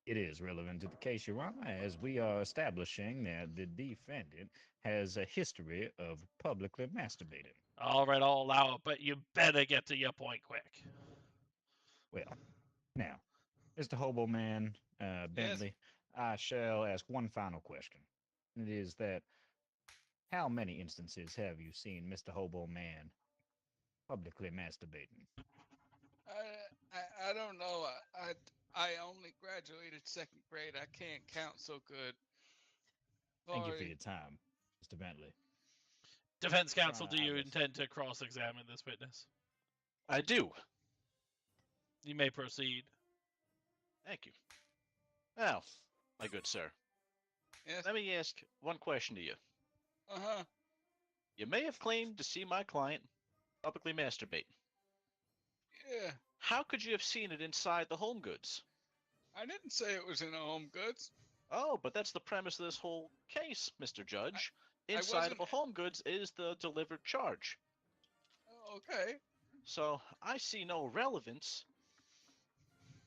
It is relevant to the case, Your Honor, as we are establishing that the defendant has a history of publicly masturbating. All right, I'll allow it, but you better get to your point quick. Well, now, Mr. Hobo Man, Bentley, I shall ask one final question. It is that how many instances have you seen Mr. Hobo Man publicly masturbating? I don't know. I only graduated second grade. I can't count so good. Thank you for Sorry. your time, Mr. Bentley. Defense counsel, do I you was- intend to cross-examine this witness? I do. You may proceed. Thank you. Now, my good sir, Yes. let me ask one question to you. Uh-huh. You may have claimed to see my client publicly masturbate. Yeah. How could you have seen it inside the home goods? I didn't say it was in a Home Goods. Oh, but that's the premise of this whole case, Mr. Judge. I Inside of wasn't- a home goods is the delivered charge. Okay. So I see no relevance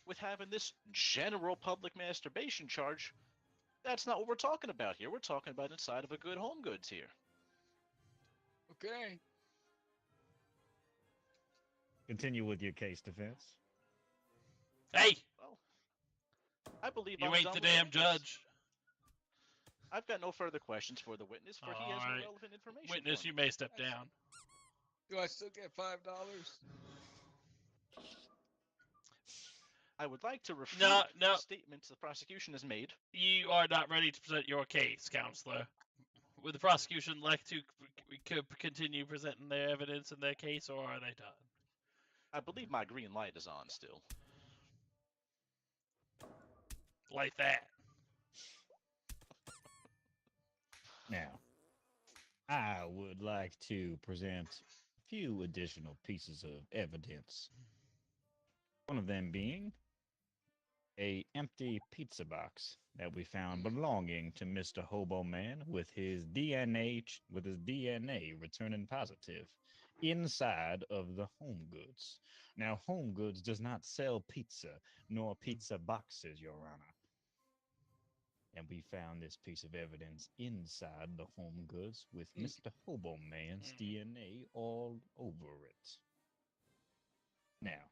with having this general public masturbation charge. That's not what we're talking about here. We're talking about inside of a good home goods here. Okay. Continue with your case, defense. Hey, Well, I believe you I'm ain't done the with damn witness. judge. I've got no further questions for the witness, for he has Alright. no relevant information. Witness, for you me. may step down. Do I still get $5? I would like to refute No. the statements the prosecution has made. You are not ready to present your case, counselor. Would the prosecution like to continue presenting their evidence in their case, or are they done? I believe my green light is on still. Like that. Now, I would like to present a few additional pieces of evidence. One of them being a empty pizza box that we found belonging to Mr. Hobo Man with his DNA returning positive inside of the Home Goods. Now, Home Goods does not sell pizza nor pizza boxes, Your Honor. And we found this piece of evidence inside the Home Goods with Mr. Hobo Man's DNA all over it. Now,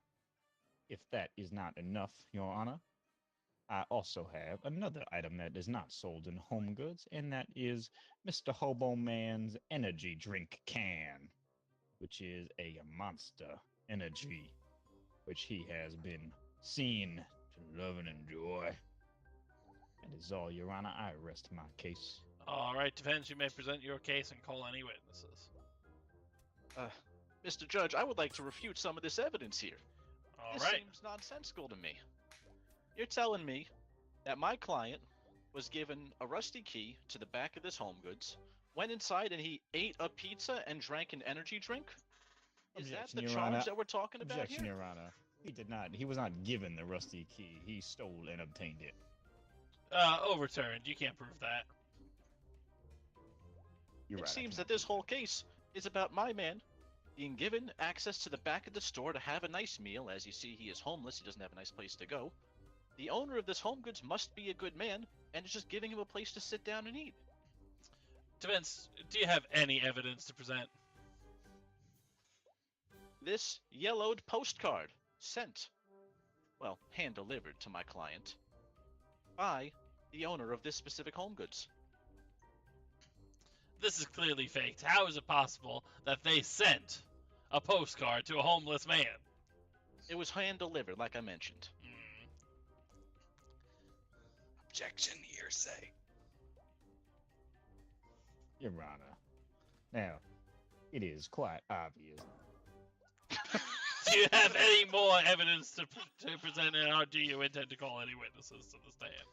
if that is not enough, Your Honor, I also have another item that is not sold in Home Goods, and that is Mr. Hobo Man's energy drink can, which is a Monster Energy, which he has been seen to love and enjoy. That is all, Your Honor. I rest my case. All right, defense, you may present your case and call any witnesses. Mr. Judge, I would like to refute some of this evidence here. All This right. seems nonsensical to me. You're telling me that my client was given a rusty key to the back of this Home Goods, went inside and he ate a pizza and drank an energy drink? Is that Objection, the Your charge Honor. that we're talking about Objection, here? Your Honor. He did not. He was not given the rusty key. He stole and obtained it. Overturned. You can't prove that. You're It right. I seems cannot that this prove whole case is about my man being given access to the back of the store to have a nice meal. As you see, he is homeless. He doesn't have a nice place to go. The owner of this Home Goods must be a good man, and is just giving him a place to sit down and eat. Defense, do you have any evidence to present? This yellowed postcard sent, well, hand-delivered to my client by the owner of this specific Home Goods. This is clearly faked. How is it possible that they sent a postcard to a homeless man? It was hand-delivered, like I mentioned. Objection, hearsay. Your Honor. Now, it is quite obvious. Do you have any more evidence to present, or do you intend to call any witnesses to the stand?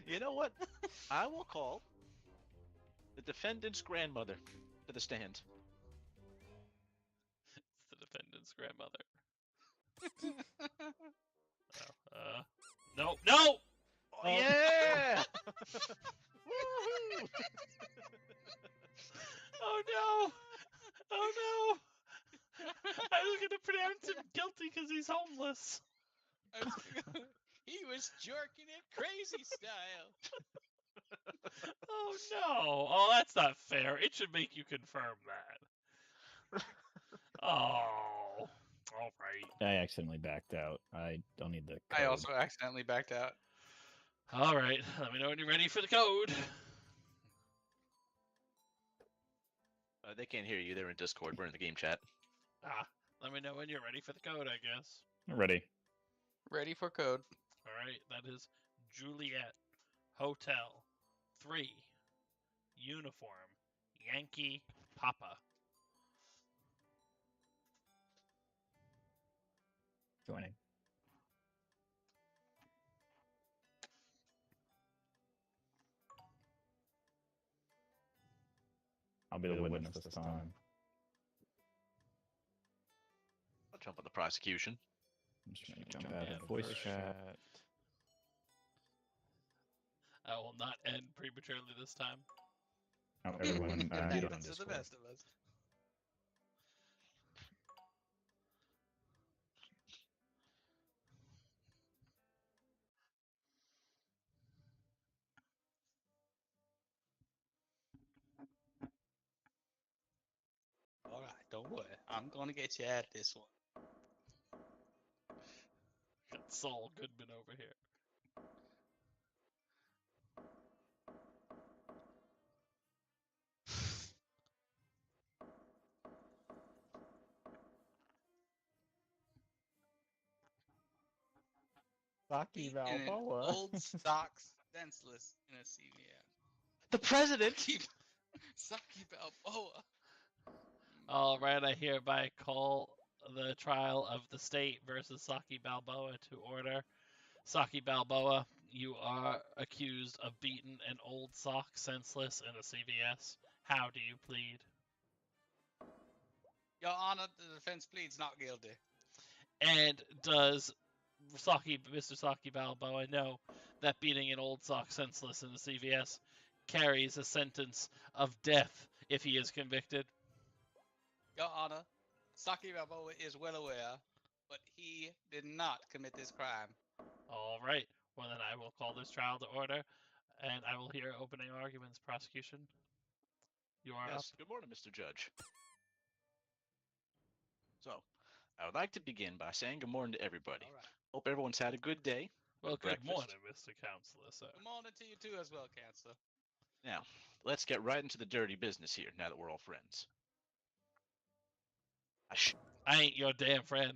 You know what? I will call the defendant's grandmother to the stand. It's the defendant's grandmother. No, no! Oh, yeah! Woohoo! Oh no! Oh no! I was gonna pronounce him guilty because he's homeless. He was jerking it crazy style. Oh no! Oh, that's not fair. It should make you confirm that. Oh, all right. I accidentally backed out. I don't need the code. I also accidentally backed out. All right. Let me know when you're ready for the code. They can't hear you. They're in Discord. We're in the game chat. Let me know when you're ready for the code, I guess. Ready. Ready for code. All right. That is Juliet Hotel 3 Uniform Yankee Papa. Joining. I'll be the witness this time. I'll jump on the prosecution. I'm just gonna jump out of voice chat. I will not end prematurely this time. Oh, everyone, It mute on happens to the Discord. best of us. All right, don't worry. I'm gonna get you at this one. Got Saul Goodman over here. Saki In an Balboa. old stocks senseless in a CVS. The president! Saki Balboa. All right, I hereby call the trial of the state versus Saki Balboa to order. Saki Balboa, you are accused of beating an old sock senseless in a CVS. How do you plead? Your Honor, the defense pleads not guilty. And does Mr. Saki Balboa know that beating an old sock senseless in the CVS carries a sentence of death if he is convicted? Your Honor, Saki Balboa is well aware, but he did not commit this crime. All right. Well, then I will call this trial to order, and I will hear opening arguments. Prosecution, you are up. Yes. Good morning, Mr. Judge. So, I would like to begin by saying good morning to everybody. All right. Hope everyone's had a good day. Well, good breakfast. morning, Mr. Counselor, sir. Good morning to you too as well, Counselor. Now, let's get right into the dirty business here, now that we're all friends. I ain't your damn friend.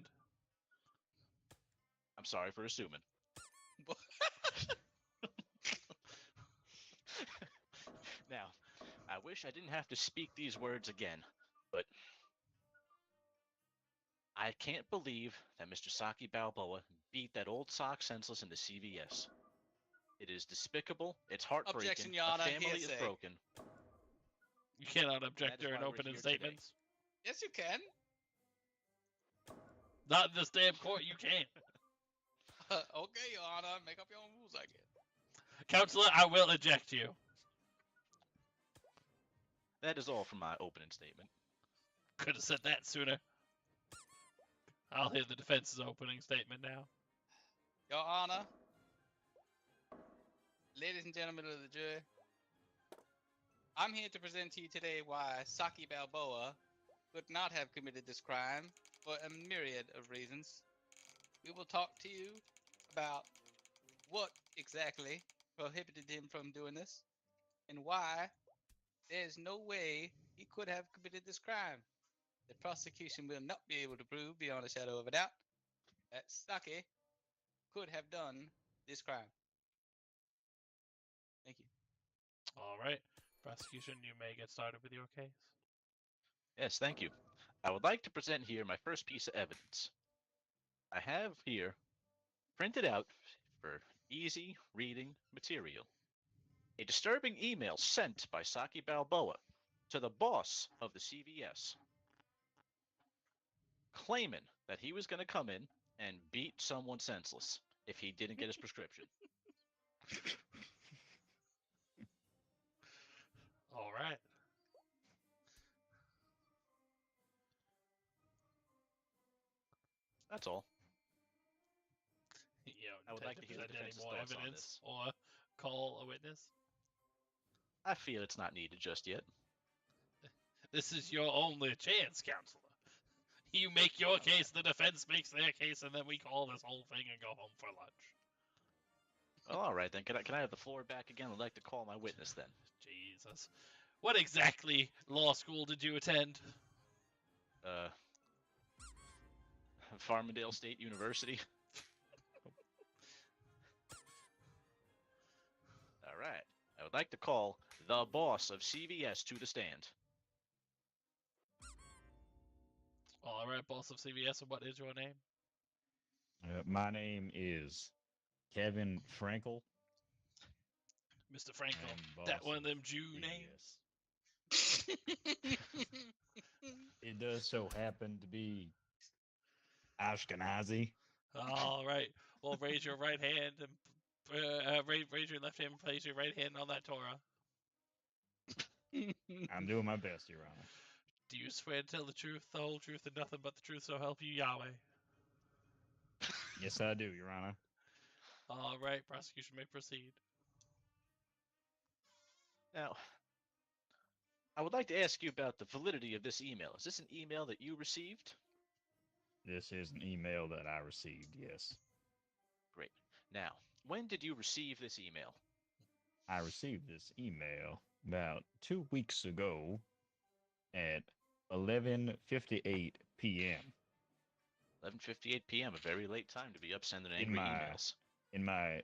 I'm sorry for assuming. Now, I wish I didn't have to speak these words again, but I can't believe that Mr. Saki Balboa beat that old sock senseless in the CVS. It is despicable. It's heartbreaking. Objection, Your Honor. A family Hearsay. is broken. You cannot object That is during why we're opening here today. statements. Yes, you can. Not in this damn court, you can't. Okay, Your Honor. Make up your own rules, I guess. Counselor, I will eject you. That is all from my opening statement. Could have said that sooner. I'll hear the defense's opening statement now. Your Honor, ladies and gentlemen of the jury, I'm here to present to you today why Saki Balboa could not have committed this crime for a myriad of reasons. We will talk to you about what exactly prohibited him from doing this and why there's no way he could have committed this crime. The prosecution will not be able to prove beyond a shadow of a doubt that Saki could have done this crime. Thank you. All right. Prosecution, you may get started with your case. Yes, thank you. I would like to present here my first piece of evidence. I have here printed out for easy reading material a disturbing email sent by Saki Balboa to the boss of the CVS claiming that he was going to come in and beat someone senseless if he didn't get his prescription. All right. That's all. You I would like to hear the present any defense's more thoughts on evidence this. or call a witness. I feel it's not needed just yet. This is your only chance, Counselor. You make your case, the defense makes their case, and then we call this whole thing and go home for lunch. Well, all right then. Can I have the floor back again? I'd like to call my witness then. Jesus. What exactly law school did you attend? Farmingdale State University. All right. I would like to call the boss of CVS to the stand. All right, boss of CVS, and what is your name? My name is Kevin Frankel. Mr. Frankel. I'm That boss one of of them Jew names? CVS. It does so happen to be Ashkenazi. All right. Well, raise your right hand and raise your left hand and place your right hand on that Torah. I'm doing my best, Your Honor. Do you swear to tell the truth, the whole truth, and nothing but the truth, so help you Yahweh? Yes, I do, Your Honor. All right, prosecution may proceed. Now, I would like to ask you about the validity of this email. Is this an email that you received? This is an email that I received, yes. Great. Now, when did you receive this email? I received this email about 2 weeks ago at 11:58 p.m. 11:58 p.m., a very late time to be up sending angry emails. In my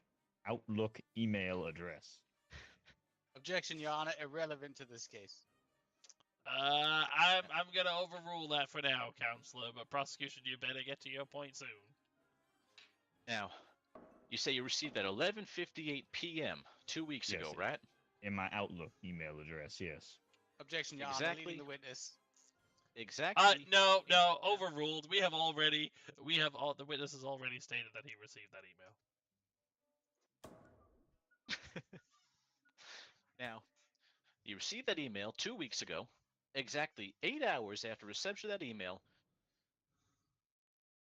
Outlook email address. Objection, Your Honor. Irrelevant to this case. I'm gonna overrule that for now, Counselor. But prosecution, you better get to your point soon. Now, you say you received that 11:58 p.m. 2 weeks Yes, ago, right? In my Outlook email address, yes. Objection, Your Honor. Exactly. Leading the witness. exactly. No, overruled. We have all the witnesses already stated that he received that email. Now, you received that email 2 weeks ago, exactly 8 hours after reception of that email.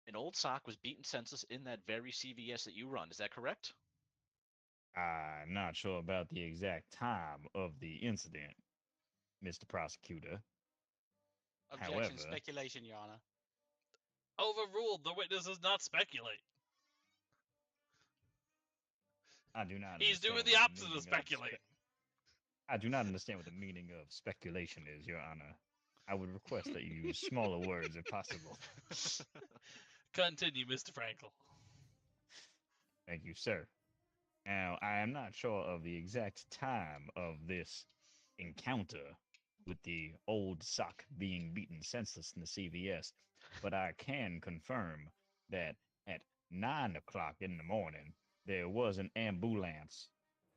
An old sock was beaten senseless in that very CVS that you run. Is that correct? I'm not sure about the exact time of the incident, Mr. Prosecutor. Objection, However, speculation, Your Honor. Overruled. The witness does not speculate. I do not. He's doing understand the what opposite of meaning speculate. I do not understand what the meaning of speculation is, Your Honor. I would request that you use smaller words if possible. Continue, Mr. Frankel. Thank you, sir. Now, I am not sure of the exact time of this encounter with the old sock being beaten senseless in the CVS, but I can confirm that at 9 o'clock in the morning, there was an ambulance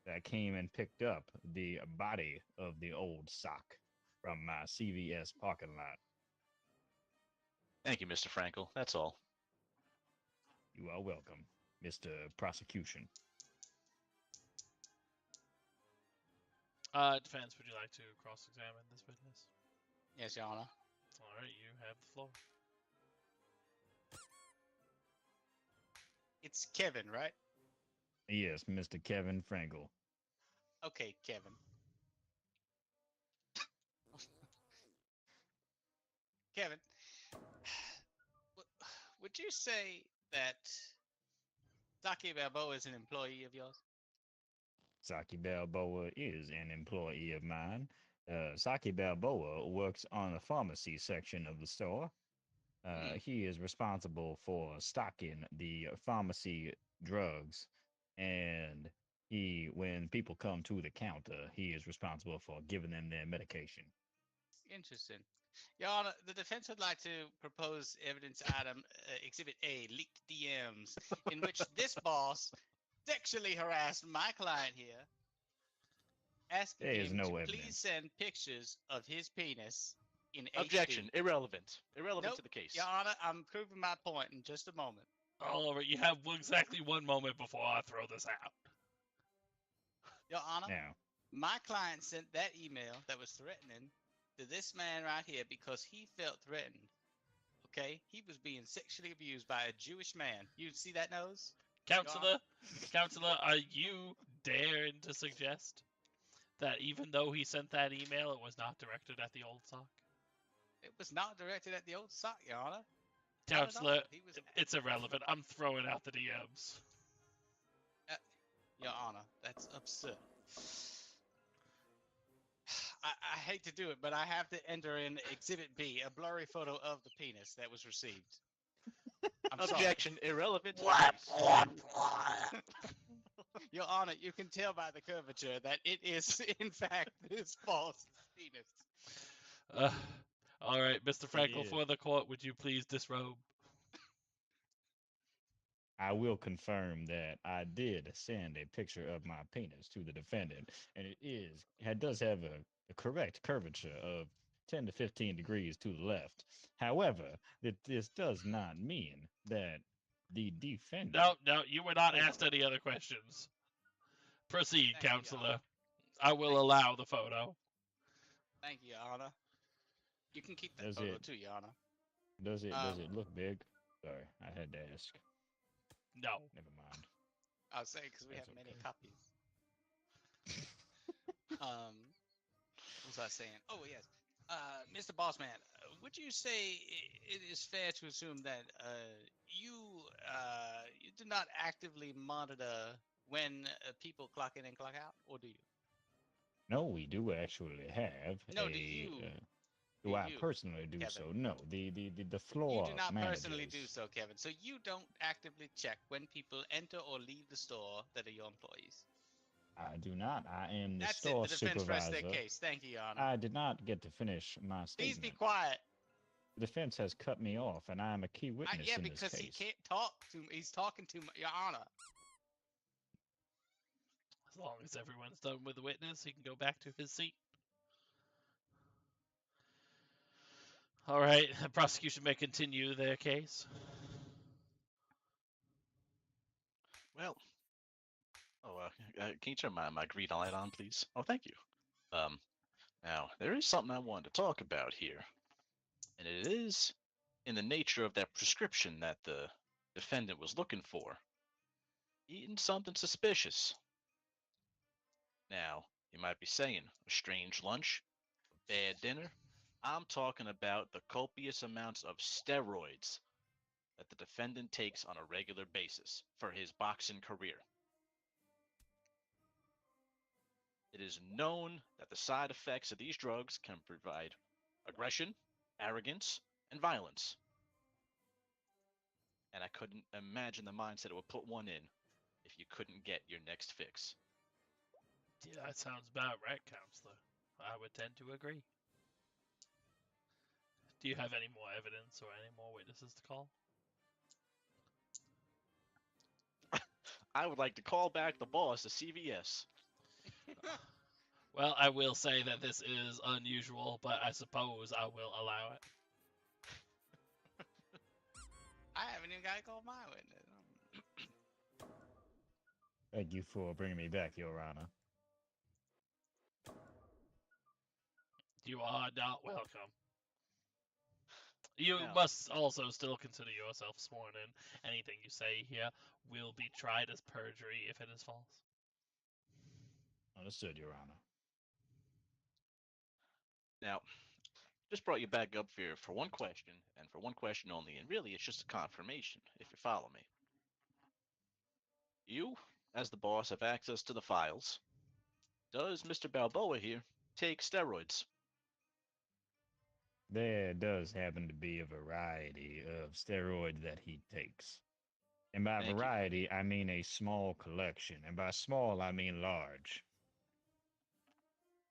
that came and picked up the body of the old sock from my CVS parking lot. Thank you, Mr. Frankel. That's all. You are welcome, Mr. Prosecution. Defense, would you like to cross-examine this witness? Yes, Your Honor. All right, you have the floor. It's Kevin, right? Yes, Mr. Kevin Frankel. Okay, Kevin. Kevin, would you say that Saki Balboa is an employee of yours? Saki Balboa is an employee of mine. Saki Balboa works on the pharmacy section of the store. He is responsible for stocking the pharmacy drugs, and when people come to the counter, he is responsible for giving them their medication. Interesting. Your Honor, the defense would like to propose evidence item Exhibit A, leaked DMs, in which this boss sexually harassed my client here, asking There is him no to evidence. please send pictures of his penis in HD. Objection. Irrelevant. Irrelevant Nope. to the case. Your Honor, I'm proving my point in just a moment. All right, you have exactly 1 moment before I throw this out. Your Honor, Now, my client sent that email that was threatening to this man right here because he felt threatened. Okay? He was being sexually abused by a Jewish man. You see that nose? Counselor, are you daring to suggest that even though he sent that email, it was not directed at the old sock? It was not directed at the old sock, Your Honor. Not at all. Counselor, He was, it's irrelevant. I'm throwing out the DMs. Your Honor, that's absurd. I hate to do it, but I have to enter in Exhibit B, a blurry photo of the penis that was received. I'm sorry. Objection. Irrelevant to the case. Your Honor, you can tell by the curvature that it is, in fact, this false penis. All right, Mr. Frankel, is. for the court, would you please disrobe? I will confirm that I did send a picture of my penis to the defendant, and it does have a correct curvature of 10 to 15 degrees to the left. However, this does not mean that the defendant. No, you were not asked any other questions. Proceed, Thank you, Your Counselor. Honor. I will allow the photo. Thank you, Your Honor. You can keep that Does photo it- too, Your Honor. Does it look big? Sorry, I had to ask. No. Never mind. I'll say because we have That's many okay. copies. What was I saying? Oh yes, Mr. Bossman, would you say it is fair to assume that you do not actively monitor when people clock in and clock out, or do you? No, we do actually have No, a. do you? Do I you, personally do Kevin? so? No, the floor. You do not personally do managers- so, Kevin. So you don't actively check when people enter or leave the store that are your employees. I do not. I am the That's store it. The defense rests supervisor. their case. Thank you, Your Honor. I did not get to finish my Please statement. be quiet. The defense has cut me off, and I am a key witness Yeah, in because this he case. can't talk to me. He's talking to Your Honor. As long as everyone's done with the witness, he can go back to his seat. All right, the prosecution may continue their case. Well, can you turn my green light on, please? Oh, thank you. Now there is something I wanted to talk about here, and it is in the nature of that prescription that the defendant was looking for. Eating something suspicious. Now, you might be saying, a strange lunch, a bad dinner. I'm talking about the copious amounts of steroids that the defendant takes on a regular basis for his boxing career. It is known that the side effects of these drugs can provide aggression, arrogance, and violence. And I couldn't imagine the mindset it would put one in if you couldn't get your next fix. Yeah, that sounds about right, Counselor. I would tend to agree. Do you have any more evidence or any more witnesses to call? I would like to call back the boss of CVS. Well, I will say that this is unusual, but I suppose I will allow it. I haven't even got to call my witness. Thank you for bringing me back, Your Honor. You are not welcome. You Now- must also still consider yourself sworn in. Anything you say here will be tried as perjury if it is false. Understood, Your Honor. Now, just brought you back up here for one question, and for one question only, and really it's just a confirmation, if you follow me. You, as the boss, have access to the files. Does Mr. Balboa here take steroids? There does happen to be a variety of steroids that he takes. And by Thank you. variety, I mean a small collection. And by small, I mean large.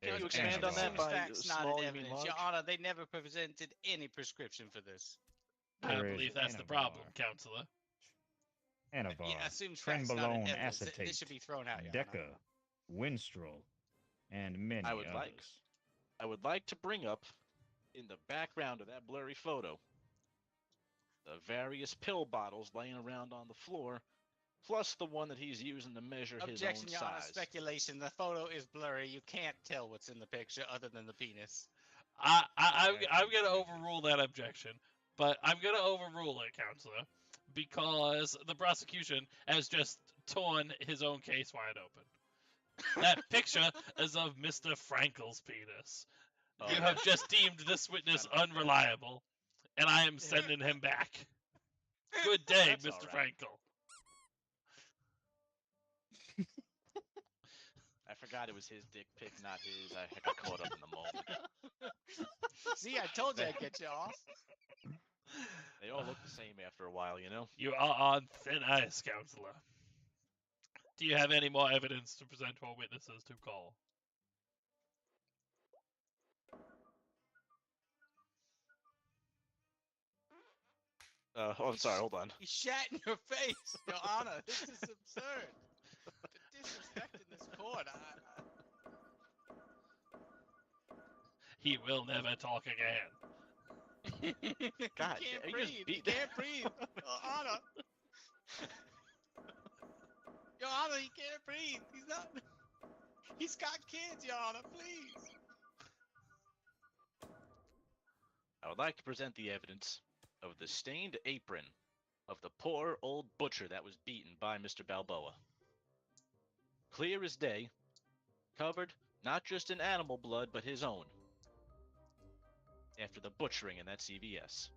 Can There's you expand on that Anavar. by Facts, not small, in you mean evidence. Your large? Honor, they never presented any prescription for this. I There is believe that's the Anavar. problem, Counselor. Anavar, Yeah, assumes facts, not in Trenbolone evidence. acetate, This should be thrown out, Your Honor. Deca, Winstrol, and many I would others. like to bring up, in the background of that blurry photo, the various pill bottles laying around on the floor, plus the one that he's using to measure Objection, his Your own Honor. size. Speculation. The photo is blurry. You can't tell what's in the picture other than the penis. I'm going to overrule that objection, but I'm going to overrule it, Counselor, because the prosecution has just torn his own case wide open. That picture is of Mr. Frankel's penis. Oh, You yeah. have just deemed this witness Kind of- unreliable, and I am sending him back. Good day, That's Mr. all right. Frankel. I forgot it was his dick pic, not his. I got caught up in the moment. See, I told you I'd get you off. They all look the same after a while, you know? You are on thin ice, Counselor. Do you have any more evidence to present to our witnesses to call? I'm sorry, hold on. He shat in your face, Your Honor. This is absurd. The disrespect in this court. He will never talk again. God, he can't you just breathe. He beat- can't breathe. Your Honor. Your Honor, he can't breathe. He's not. He's got kids, Your Honor. Please. I would like to present the evidence of the stained apron of the poor old butcher that was beaten by Mr. Balboa. Clear as day, covered not just in animal blood, but his own. After the butchering in that CVS.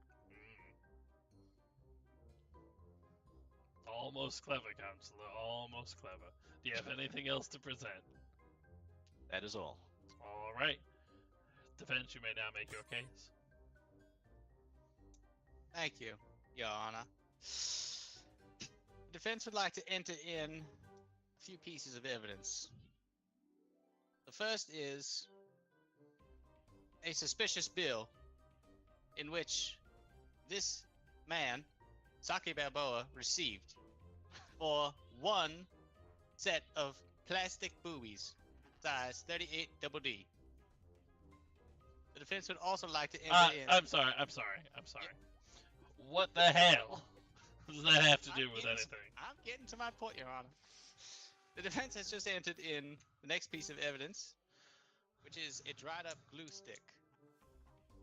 Almost clever, Counselor. Almost clever. Do you have anything else to present? That is all. All right. Defense, you may now make your case. Thank you, Your Honor. Defense would like to enter in a few pieces of evidence. The first is a suspicious bill in which this man, Saki Balboa, received for one set of plastic boobies, size 38 double D. The defense would also like to enter in. I'm sorry. What the hell does that have to do with anything? I'm getting to my point, Your Honor. The defense has just entered in the next piece of evidence, which is a dried up glue stick.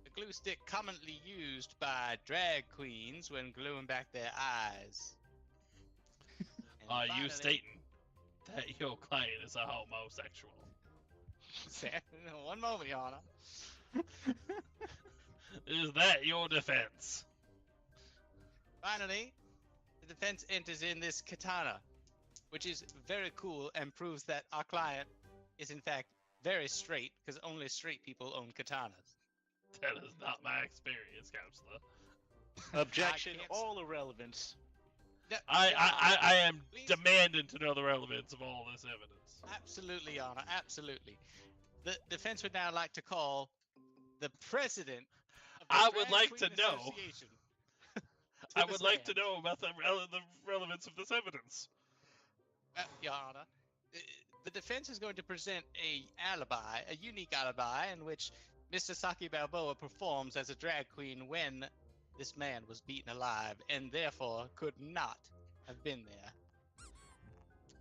The glue stick commonly used by drag queens when gluing back their eyes. And Are you finally- stating that your client is a homosexual? One moment, Your Honor. Is that your defense? Finally, the defense enters in this katana, which is very cool and proves that our client is in fact very straight, because only straight people own katanas. That is not my experience, counselor. Objection, can't- all irrelevance. I am Please. demanding to know the relevance of all this evidence. Absolutely, Your Honor, absolutely. The defense would now like to call the president of the I would Drag like Queen to know. Association I the would like to stand. know about the relevance of this evidence. Your Honor, the defense is going to present a alibi, a unique alibi, in which Mr. Saki Balboa performs as a drag queen when this man was beaten alive, and therefore could not have been there.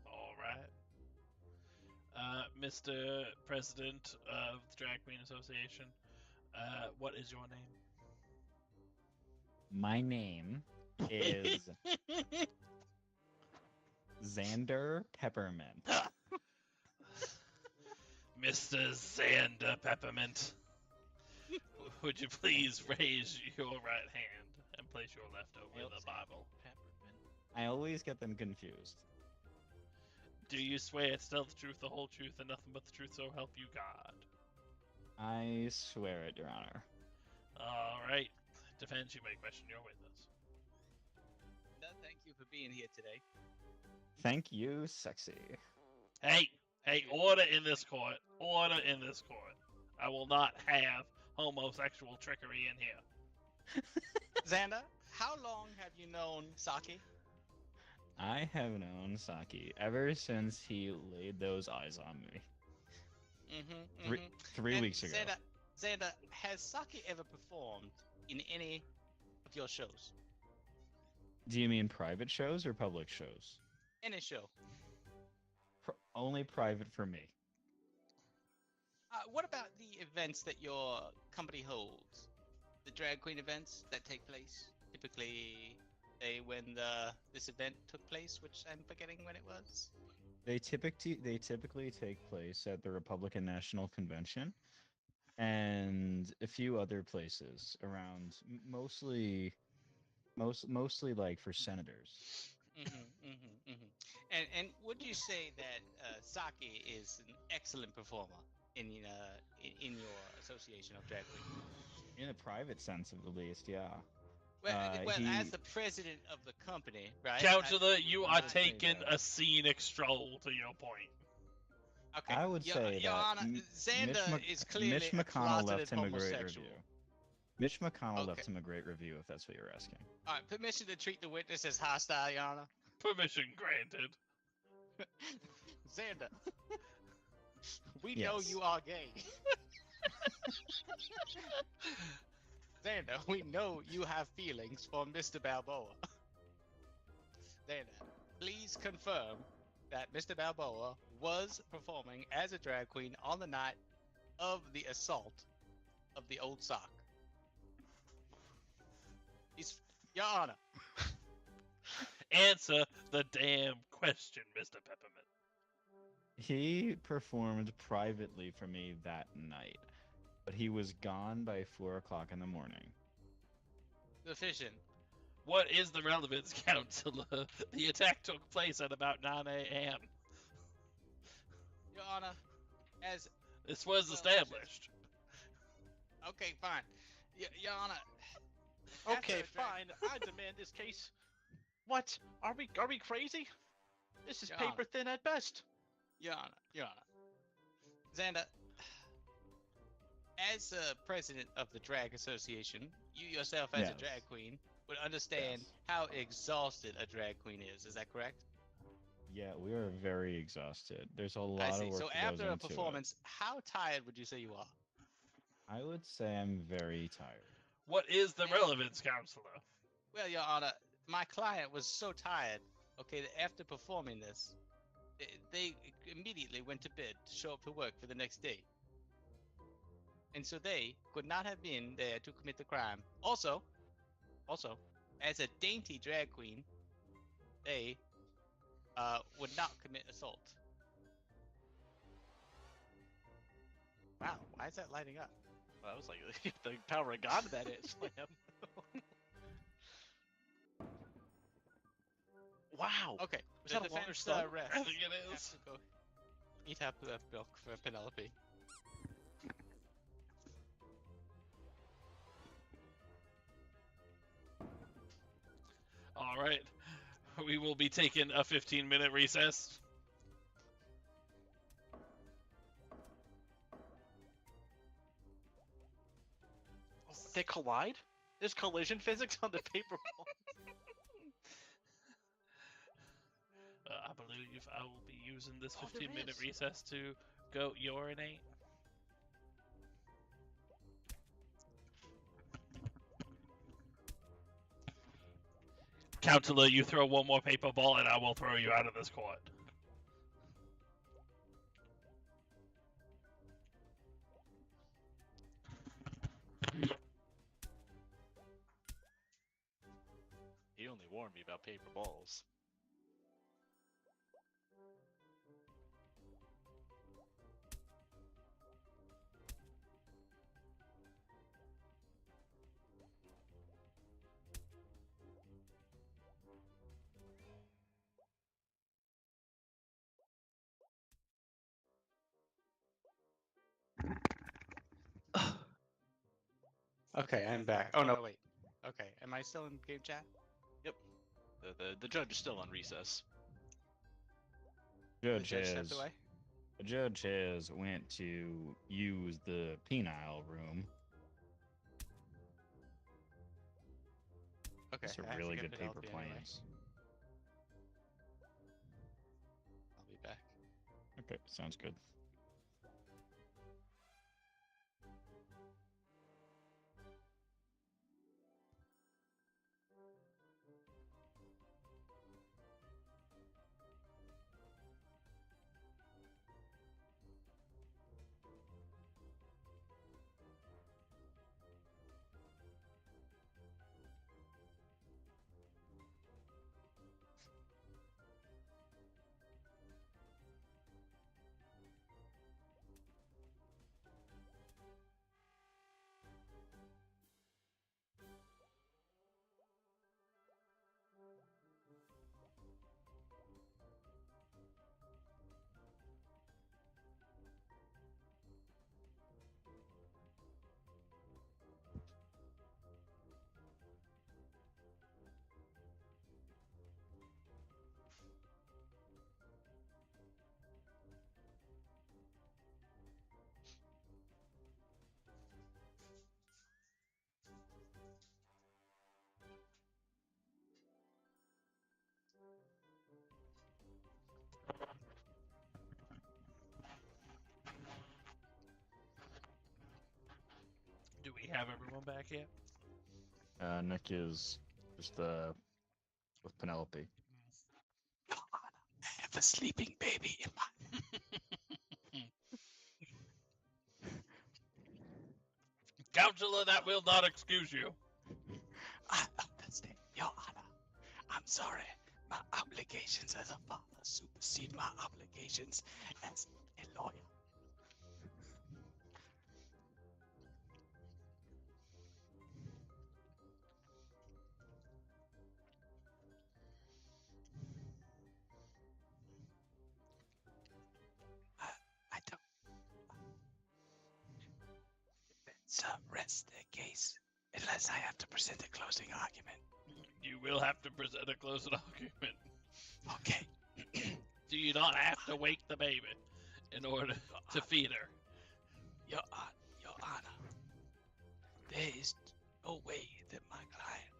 All right. Mr. President of the Drag Queen Association, what is your name? My name is Xander Peppermint. Mr. Xander Peppermint, would you please raise your right hand and place your left over the Bible? I always get them confused. Do you swear to tell the truth, the whole truth, and nothing but the truth, so help you God? I swear it, Your Honor. All right. Defense, you may question your witness. Thank you for being here today. Thank you, sexy. Hey, order in this court. Order in this court. I will not have homosexual trickery in here. Xander, how long have you known Saki? I have known Saki ever since he laid those eyes on me. Three And weeks ago. Xander, has Saki ever performed in any of your shows? Do you mean private shows or public shows? Any show. Only private for me. What about the events that your company holds? The drag queen events that take place? Typically, when this event took place, which I'm forgetting when it was. They typically take place at the Republican National Convention and a few other places around, mostly like for senators. And would you say that Saki is an excellent performer in your association of drag queens? In a private sense, at the least, yeah. Well, he- as the president of the company, right? Counselor, you are I'd say taking that. a scenic stroll to your point. Okay. I would say Your that Honor, Xander is clearly Mitch a McConnell closeted left him a great homosexual. review. Mitch McConnell Okay. left him a great review, if that's what you're asking. All right, permission to treat the witness as hostile, Your Honor. Permission granted. Xander, we know Yes. you are gay. Xander, we know you have feelings for Mr. Balboa. Xander, please confirm that Mr. Balboa was performing as a drag queen on the night of the assault of the old sock. Your Honor. Answer the damn question, Mr. Peppermint. He performed privately for me that night, but he was gone by 4 o'clock in the morning. Sufficient. What is the relevance, Counselor? The attack took place at about 9 a.m. Your Honor, as This was Well, established. okay, fine. Your Honor. Okay, after a drag- fine. I demand this case. What? Are we crazy? This is Your paper thin at best. Your Honor. Xander, as president of the Drag Association, you yourself as a Yes. drag queen would understand Yes. how exhausted a drag queen is. Is that correct? Yeah, we are very exhausted. There's a lot I of see. work So that after goes a into it. performance, how tired would you say you are? I would say I'm very tired. What is the relevance, counselor? Well, Your Honor, my client was so tired, okay, that after performing this, they immediately went to bed to show up to work for the next day. And so they could not have been there to commit the crime. Also, as a dainty drag queen, they would not commit assault. Wow, why is that lighting up? Well, I was like, the power of God that is. Wow. Okay, Was the that a water defense stun? rests I think it have is. to go eat up the milk for Penelope. All right. We will be taking a 15-minute recess. They collide? There's collision physics on the paper ball. I believe I will be using this Oh, there 15-minute is. recess to go urinate. Counselor, you throw one more paper ball and I will throw you out of this court. He only warned me about paper balls. Okay, I'm back. Oh no, wait. Okay, am I still in game chat? The judge is still on recess. The Judge judge has stepped away. the judge has went to use the penile room. Okay, These I are have to really get good paper Penelope anyway. planes. I'll be back. Okay, sounds good. Do we have everyone back yet? Nick is just with Penelope. I have a sleeping baby in my. Counselor, that will not excuse you. I understand, Your Honor. I'm sorry. My obligations as a father supersede my obligations as a lawyer. I don't. Let's rest the case unless I have to present a closing argument. You will have to present a closing argument. Okay. Do you not have to wake the baby in order to feed her? Your Honor, there is no way that my client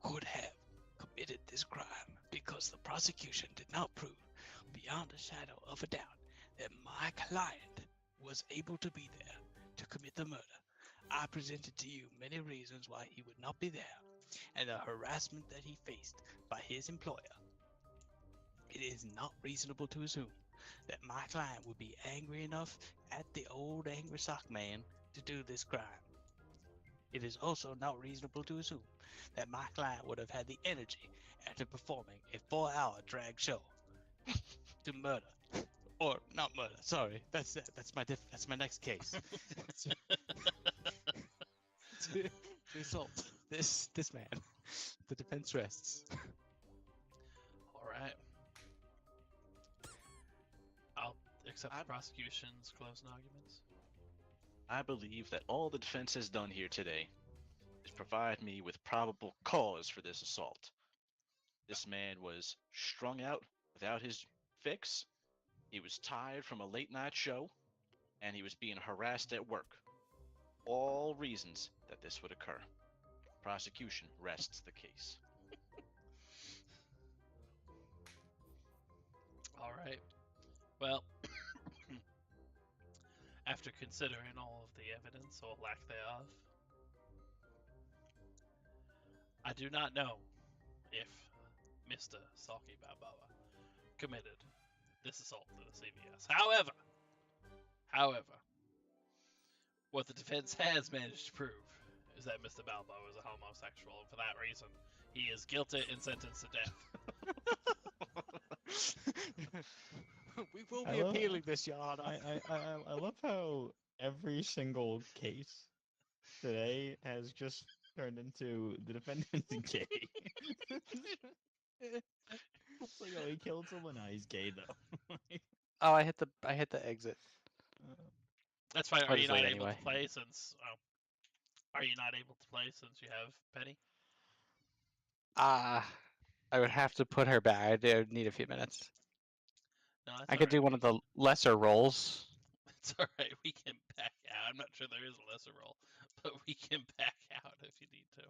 could have committed this crime because the prosecution did not prove beyond a shadow of a doubt that my client was able to be there to commit the murder I presented to you many reasons why he would not be there, and the harassment that he faced by his employer. It is not reasonable to assume that my client would be angry enough at the old angry sock man to do this crime. It is also not reasonable to assume that my client would have had the energy after performing a 4-hour drag show to murder, or not murder. Sorry, that's my next case. to assault this man. The defense rests. All right. I'll accept the prosecution's closing arguments. I believe that all the defense has done here today is provide me with probable cause for this assault. This man was strung out without his fix. He was tired from a late night show, and he was being harassed at work. All reasons that this would occur. Prosecution rests the case. All right. Well, after considering all of the evidence or lack thereof, I do not know if Mr. Saki Balboa committed this assault to the CVS. However, what the defense has managed to prove is that Mr. Balboa is a homosexual, and for that reason, he is guilty and sentenced to death. We will I be love- appealing this, Your Honor. I love how every single case today has just turned into the defendant's gay. It's like, oh, he killed someone. Now he's gay though. Oh, I hit the exit. That's fine. I'll Are you just not leave able anyway. to play since? Are you not able to play since you have Penny? I would have to put her back. I do need a few minutes. No, that's I all could do right. one of the lesser roles. It's all right. We can back out. I'm not sure there is a lesser role, but we can back out if you need to.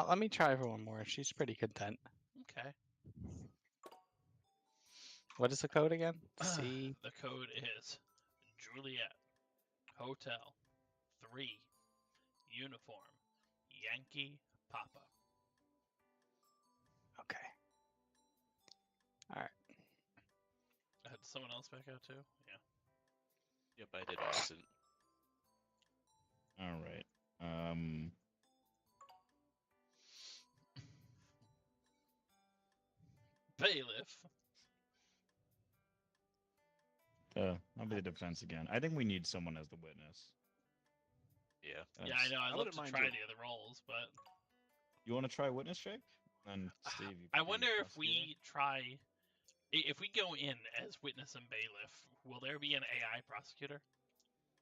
Let me try for one more. She's pretty content. Okay. What is the code again? C. The code is Juliet Hotel 3 Uniform Yankee Papa. Okay. All right. Did someone else back out too? Yeah. Yep, I did by accident. All right. Bailiff. I'll be the defense again. I think we need someone as the witness. Yeah. Yeah, I know. I'd love wouldn't to mind try doing- the other roles, but You want to try witness, Jake? And Steve, you I can be wonder if prosecutor? we try. If we go in as witness and bailiff, will there be an AI prosecutor?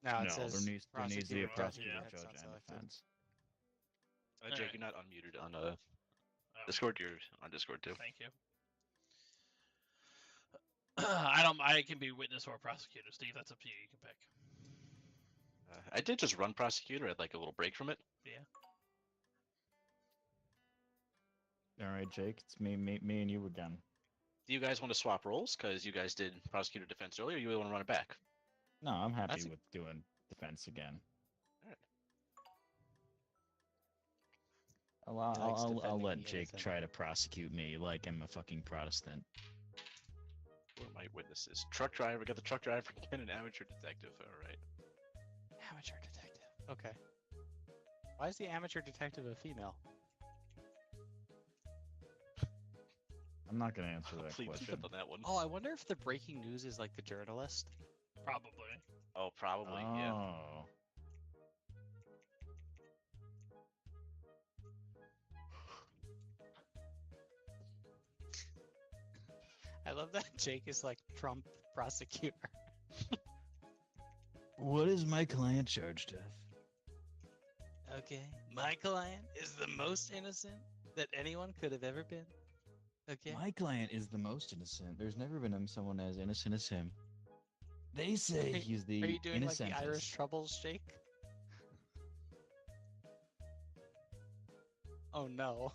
No, it No, says there needs to be a prosecutor, prosecutor, yeah. judge, That's not and selected. defense. Jake, Alright. you're not unmuted on Oh, Discord. You're on Discord too. thank you. I can be witness or prosecutor, Steve. That's up to you. You can pick. I did just run prosecutor. I'd like a little break from it. All right, Jake, it's me and you again. Do you guys want to swap roles? Because you guys did prosecutor defense earlier. You want to run it back? No, I'm happy That's a- with doing defense again. Alright. I'll Likes defending let the Jake innocent. try to prosecute me like I'm a fucking Protestant. Who are my witnesses? Truck driver. Got the truck driver and an amateur detective. All right. Amateur detective. Okay. Why is the amateur detective a female? I'm not gonna answer that Plead the question. fifth on that one. Oh, I wonder if the breaking news is like the journalist. Probably. Oh, probably. Yeah. Oh. I love that Jake is like Trump prosecutor. What is my client charged with? Okay. My client is the most innocent that anyone could have ever been. Okay. My client is the most innocent. There's never been someone as innocent as him. They say he's the Are you doing like innocent. the Irish Troubles, Jake? Oh no.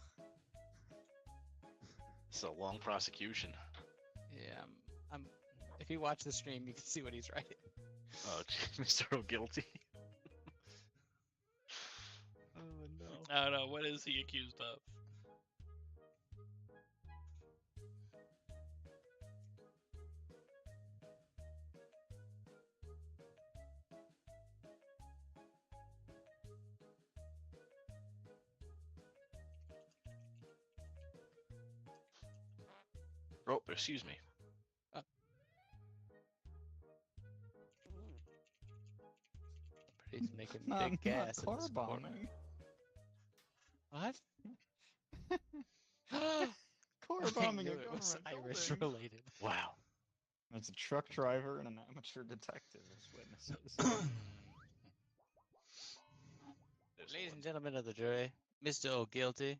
It's a long prosecution. Yeah. If you watch the stream, you can see what he's writing. Oh, Mr. O'Guilty. Oh no. I don't know. What is he accused of? Oh, excuse me. He's making Not big gas in car this corner. bombing. What? Car I bombing knew a it was government Irish building. related. Wow. There's a truck driver and an amateur detective as witnesses. There's Ladies one. and gentlemen of the jury, Mr. O'Guilty,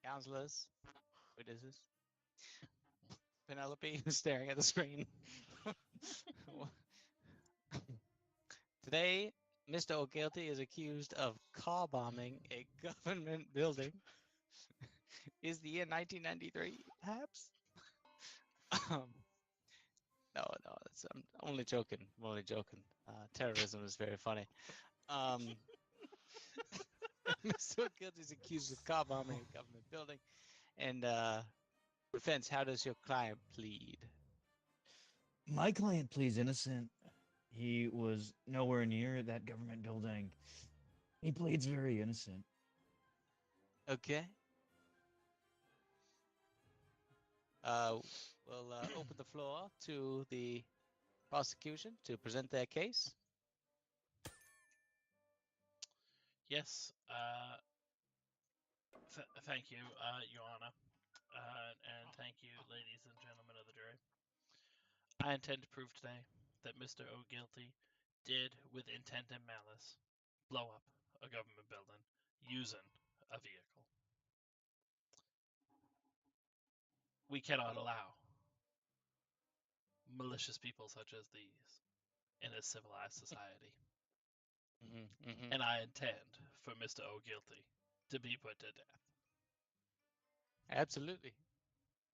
counselors, witnesses, Penelope is staring at the screen. Today, Mr. O'Guilty is accused of car bombing a government building. Is the year 1993, perhaps? No, I'm only joking. I'm only joking. Terrorism is very funny. Mr. O'Guilty is accused of car bombing a government building. And defense, how does your client plead? My client pleads innocent. He was nowhere near that government building. He pleads very innocent. Okay. We'll open the floor to the prosecution to present their case. Yes. Thank you, Your Honor, and thank you, ladies and gentlemen of the jury. I intend to prove today that Mr. O'Guilty did, with intent and malice, blow up a government building using a vehicle. We cannot allow malicious people such as these in a civilized society. And I intend for Mr. O'Guilty to be put to death. Absolutely.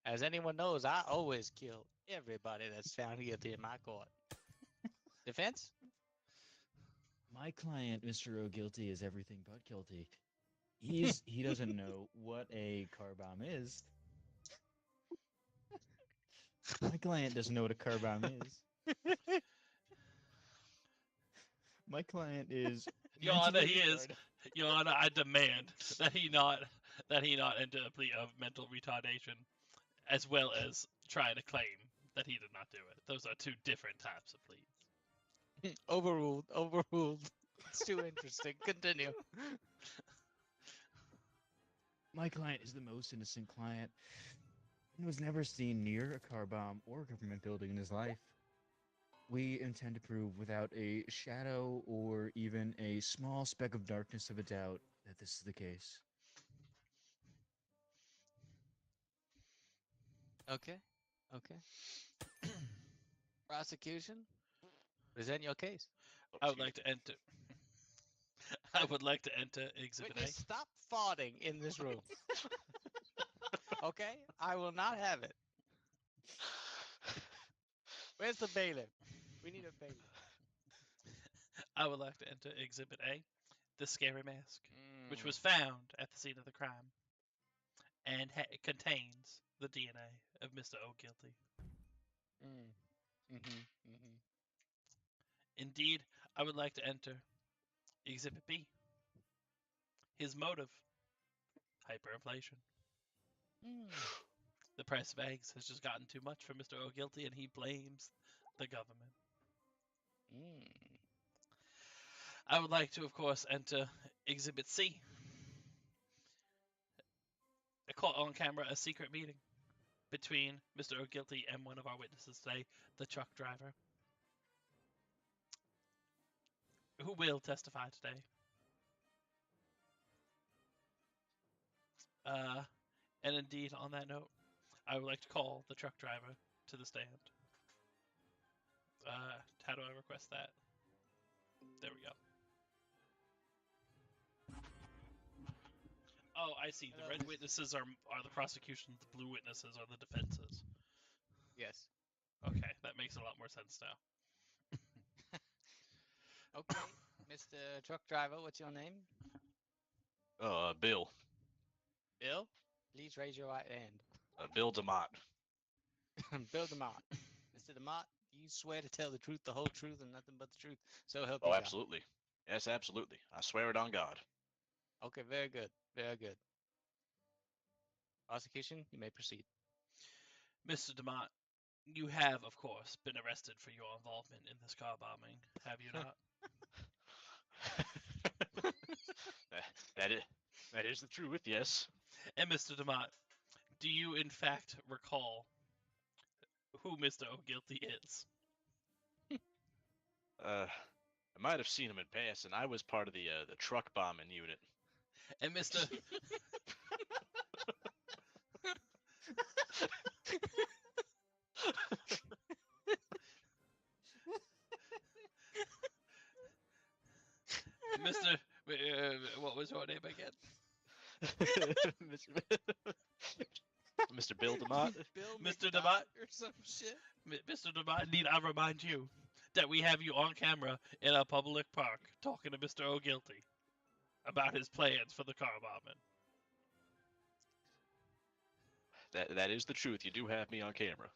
As anyone knows, I always kill everybody that's found guilty in my court. Defense? My client, Mr. O'Guilty, is everything but guilty. He doesn't know what a car bomb is. My client doesn't know what a car bomb is. My client is Your Honor, mentally he is. retarded. Your Honor, I demand that he not enter a plea of mental retardation, as well as trying to claim that he did not do it. Those are two different types of pleas. Overruled. It's too interesting. Continue. My client is the most innocent client and was never seen near a car bomb or a government building in his life. We intend to prove without a shadow or even a small speck of darkness of a doubt that this is the case. Okay. Prosecution, present your case. I would like to enter. I would like to enter Exhibit A. Witness, stop farting in this room. Okay? I will not have it. Where's the bailiff? We need a bailiff. I would like to enter Exhibit A, the scary mask, which was found at the scene of the crime, and it contains the DNA of Mr. O'Guilty. Indeed, I would like to enter Exhibit B, his motive, hyperinflation. The price of eggs has just gotten too much for Mr. O'Guilty, and he blames the government. I would like to, of course, enter Exhibit C. I caught on camera a secret meeting between Mr. O'Guilty and one of our witnesses today, the truck driver, who will testify today. And indeed, on that note, I would like to call the truck driver to the stand. How do I request that? There we go. Oh, I see. The red witnesses are the prosecution. The blue witnesses are the defenses. Yes. Okay, that makes a lot more sense now. Okay, Mr. Truck Driver, what's your name? Bill. Bill? Please raise your right hand. Bill DeMott. Bill DeMott. Mr. DeMott, do you swear to tell the truth, the whole truth, and nothing but the truth? So help you Oh, God. absolutely. Yes, absolutely. I swear it on God. Okay, very good. Very good. Prosecution, you may proceed. Mr. DeMott, you have, of course, been arrested for your involvement in this car bombing, have you not? that is the truth, yes. And Mr. DeMott, do you in fact recall who Mr. O'Guilty is? I might have seen him in passing. I was part of the truck bombing unit. And Mr. Mr. What was your name again? Mr. Bill DeMott. Bill Mr. McDot DeMott? or some shit. Mr. DeMott, need I remind you that we have you on camera in a public park talking to Mr. O'Guilty about his plans for the car bombing. That is the truth. You do have me on camera.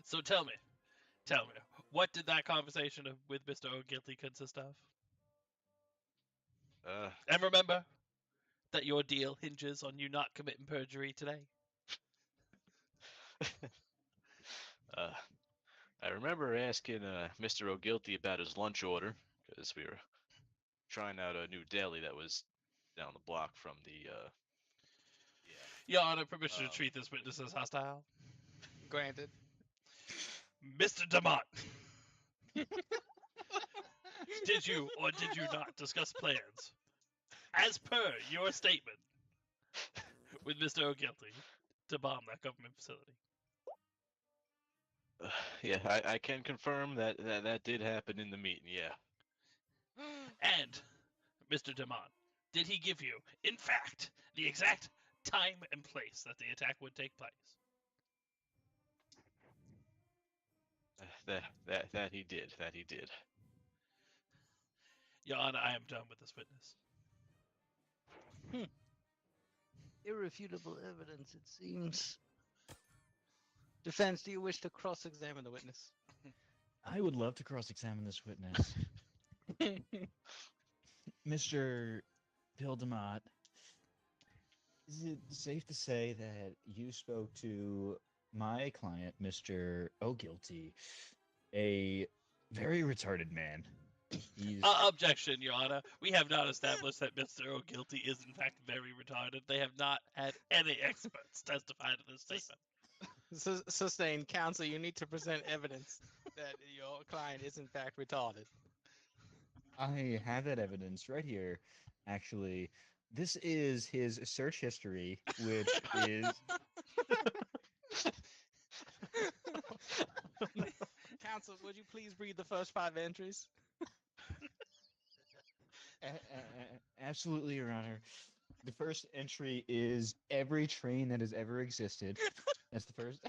So tell me, what did that conversation with Mr. O'Guilty consist of? And remember that your deal hinges on you not committing perjury today. I remember asking Mr. O'Guilty about his lunch order because we were trying out a new deli that was down the block from the. Your Honor, permission to treat this witness as hostile. Granted. Mr. DeMott, did you or did you not discuss plans, as per your statement, with Mr. O'Guilty to bomb that government facility? Yeah, I can confirm that did happen in the meeting. Yeah. And, Mr. DeMont, did he give you, in fact, the exact time and place that the attack would take place? That he did. That he did. Your Honor, I am done with this witness. Irrefutable evidence, it seems. Defense, do you wish to cross-examine the witness? I would love to cross-examine this witness. Mr. Bill DeMott, is it safe to say that you spoke to my client, Mr. O'Guilty, a very retarded man? He's... Objection, Your Honor. We have not established that Mr. O'Guilty is in fact very retarded. They have not had any experts testify to this statement. Sustained. Counsel, you need to present evidence that your client is in fact retarded. I have that evidence right here. Actually, this is his search history, which is... Counsel, would you please read the first 5 entries? Absolutely, Your Honor. The first entry is every train that has ever existed. That's the first.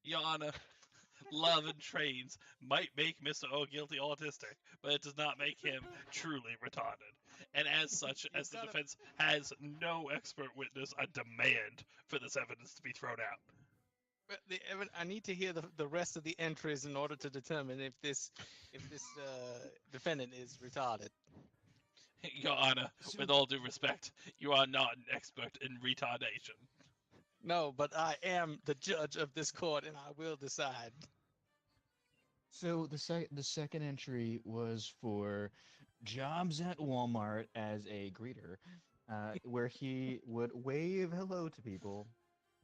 Your Honor, love and trains might make Mr. O'Guilty autistic, but it does not make him truly retarded. And as such, as the defense has no expert witness, I demand for this evidence to be thrown out. But I need to hear the rest of the entries in order to determine if this defendant is retarded. Your Honor, with all due respect, you are not an expert in retardation. No, but I am the judge of this court, and I will decide. So the second entry was for jobs at Walmart as a greeter, where he would wave hello to people.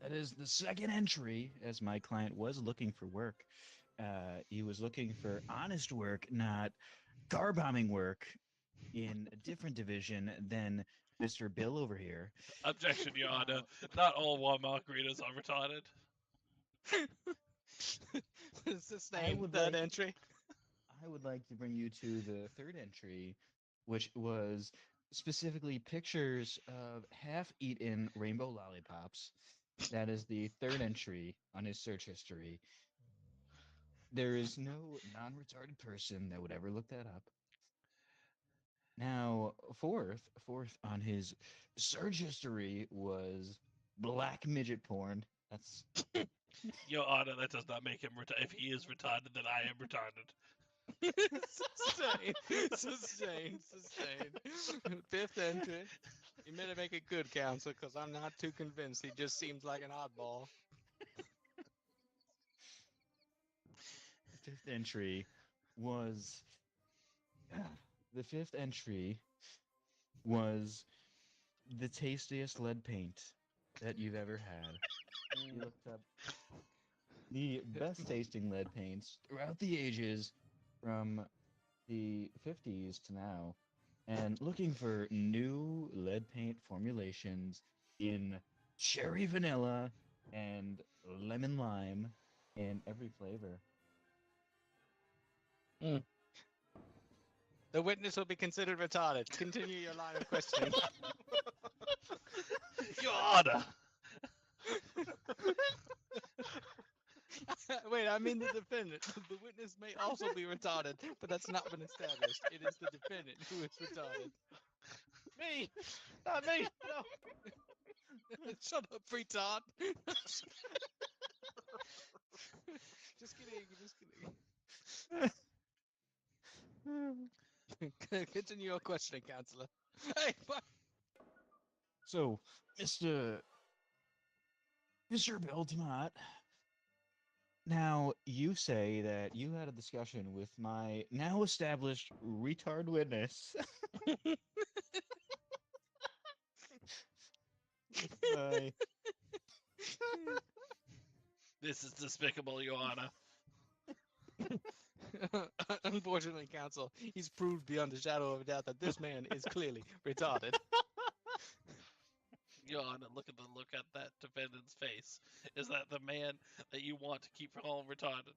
That is the second entry, as my client was looking for work. He was looking for honest work, not car bombing work, in a different division than Mr. Bill over here. Objection, Your Honor. Not all Walmart greeters are retarded. Sustained. would Third like- entry. I would like to bring you to the third entry, which was specifically pictures of half-eaten rainbow lollipops. That is the third entry on his search history. There is no non-retarded person that would ever look that up. Now, fourth on his search history was black midget porn. That's Your Honor, that does not make him retarded. If he is retarded, then I am retarded. Sustained. Fifth entry. You better make it good, Counselor, because I'm not too convinced. He just seems like an oddball. fifth entry was the fifth entry was the tastiest lead paint that you've ever had. You looked up the best tasting lead paints throughout the ages from the 50s to now, and looking for new lead paint formulations in cherry vanilla and lemon lime in every flavor. The witness will be considered retarded. Continue your line of questioning. Your Honor! Wait, I mean the defendant. The witness may also be retarded, but that's not been established. It is the defendant who is retarded. Me! Not me! No! Shut up, retard. Just kidding. Continue your questioning, Counselor. Hey, fuck. So, Mr. Beltimont, now you say that you had a discussion with my now established retard witness. My- This is despicable, Your Honor. Unfortunately, Counsel, he's proved beyond a shadow of a doubt that this man is clearly retarded. Your Honor, look at that defendant's face. Is that the man that you want to keep from all retarded?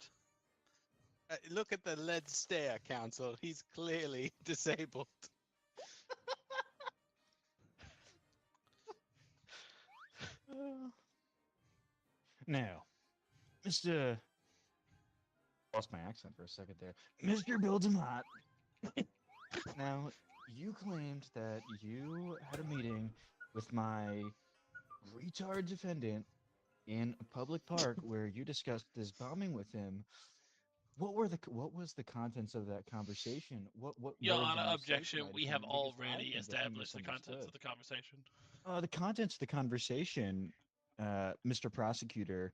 Look at the lead stare, Counsel. He's clearly disabled. Now, Mr. Lost my accent for a second there. Mr. Beltimont. Now, you claimed that you had a meeting with my retard defendant in a public park where you discussed this bombing with him. What was the contents of that conversation? What Your words Honor, and objection. mistaken We I have defended? Because I already think that he established the contents misunderstood. of the conversation. The contents of the conversation, Mr. Prosecutor,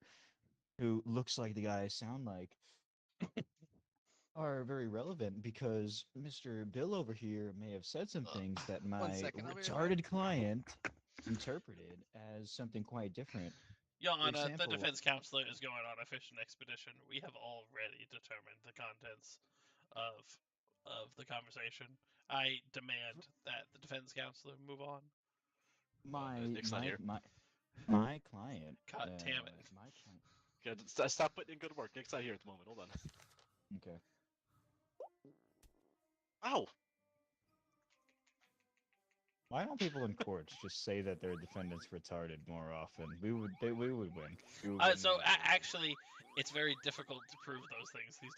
who looks like the guy I sound like, are very relevant because Mr. Bill over here may have said some things that my second, I'll be right retarded client interpreted as something quite different. Your For Honor, example- the defense counselor is going on a fishing expedition. We have already determined the contents of the conversation. I demand that the defense counselor move on. My Nick's not my, here. my client. God damn it. My client. Okay, stop putting in good work. Nick's not here at the moment. Hold on. Okay. Ow! Why don't people in courts just say that their defendant's retarded more often? We would win. We would win So more often. actually, it's very difficult to prove those things these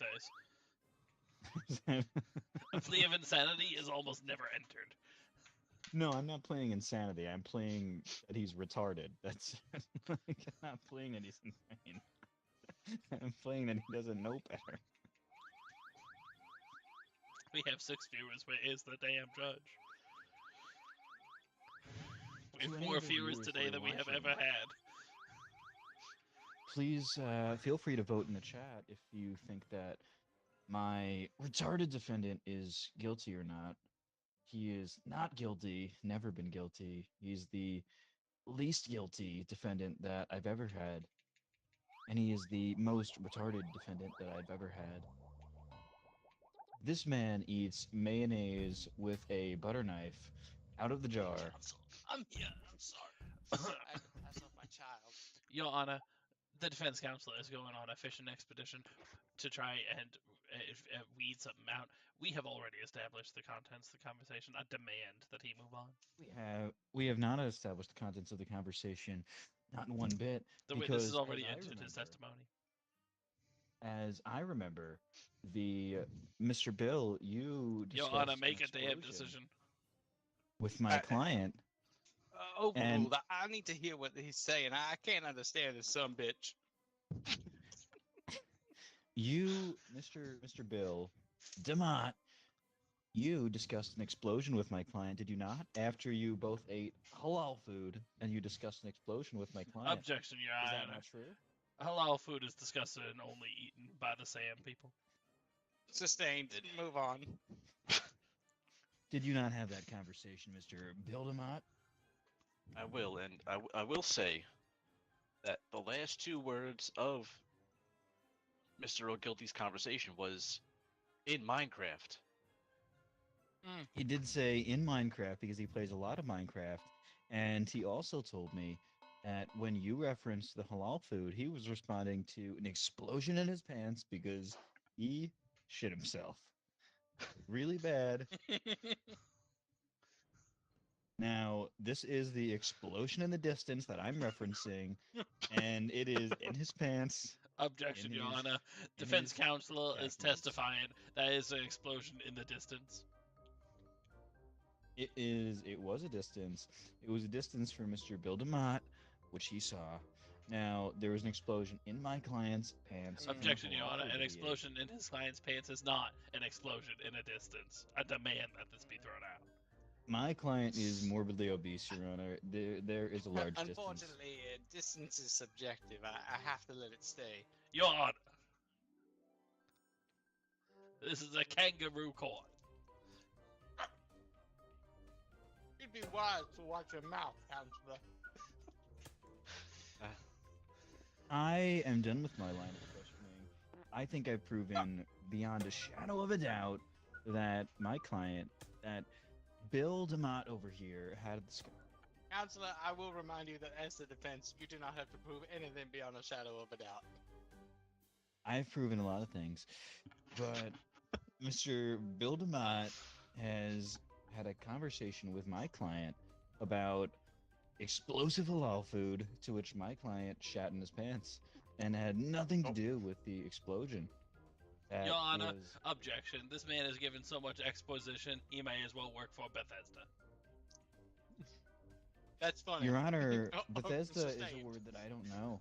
days. A plea of insanity is almost never entered. No, I'm not playing insanity. I'm playing that he's retarded. That's like, I'm not playing that he's insane. I'm playing that he doesn't know better. We have 6 viewers. Where is the damn judge? We To have any more of the viewers viewers today that are than we have watching, ever had. Please feel free to vote in the chat if you think that my retarded defendant is guilty or not. He is not guilty, never been guilty. He's the least guilty defendant that I've ever had. And he is the most retarded defendant that I've ever had. This man eats mayonnaise with a butter knife out of the jar. I'm here. I'm sorry. I had to pass off my child. Your Honor, the defense counsel is going on a fishing expedition to try and weed something out. We have already established the contents of the conversation. I demand that he move on. We have not established the contents of the conversation, not one bit. The witness has because already as I entered his remember- testimony. As I remember, the Mr. Bill, you Your discussed Honor, an make a damn explosion decision. with my client. Overruled. I need to hear what he's saying. I can't understand this some bitch. You, Mr. Bill DeMott, you discussed an explosion with my client, did you not? After you both ate halal food and you discussed an explosion with my client. Objection, Your Is that Honor. not true? Halal food is disgusted and only eaten by the Sam people. Sustained. Move on. Did you not have that conversation, Mr. Bill DeMott? I will, and I will say that the last two words of Mr. O'Guilty's conversation was in Minecraft. He did say in Minecraft because he plays a lot of Minecraft, and he also told me that when you referenced the halal food, he was responding to an explosion in his pants because he shit himself. Really bad. Now, this is the explosion in the distance that I'm referencing, and it is in his pants. Objection, In Your his- Honor. in Defense his counsel is documents. testifying that is an explosion in the distance. It was a distance. It was a distance from Mr. Bill DeMott, which he saw. Now, there was an explosion in my client's pants. from the Objection, Your halal Honor. food An that he ate. explosion in his client's pants is not an explosion in a distance. I demand that this be thrown out. My client is morbidly obese, Your Honor. There is a large distance. Unfortunately, distance is subjective. I have to let it stay. Your Honor. This is a kangaroo court. You'd be wise to watch your mouth, counselor. I am done with my line of questioning. I think I've proven beyond a shadow of a doubt that my client, that Bill DeMott over here, had the scar. Counselor, I will remind you that as the defense, you do not have to prove anything beyond a shadow of a doubt. I've proven a lot of things, but Mr. Bill DeMott has had a conversation with my client about explosive halal food, to which my client shat in his pants, and had nothing to do with the explosion. That Your Honor, was- objection. This man has given so much exposition, he may as well work for Bethesda. That's funny. Your Honor, Oh, Bethesda is a sustained. word that I don't know.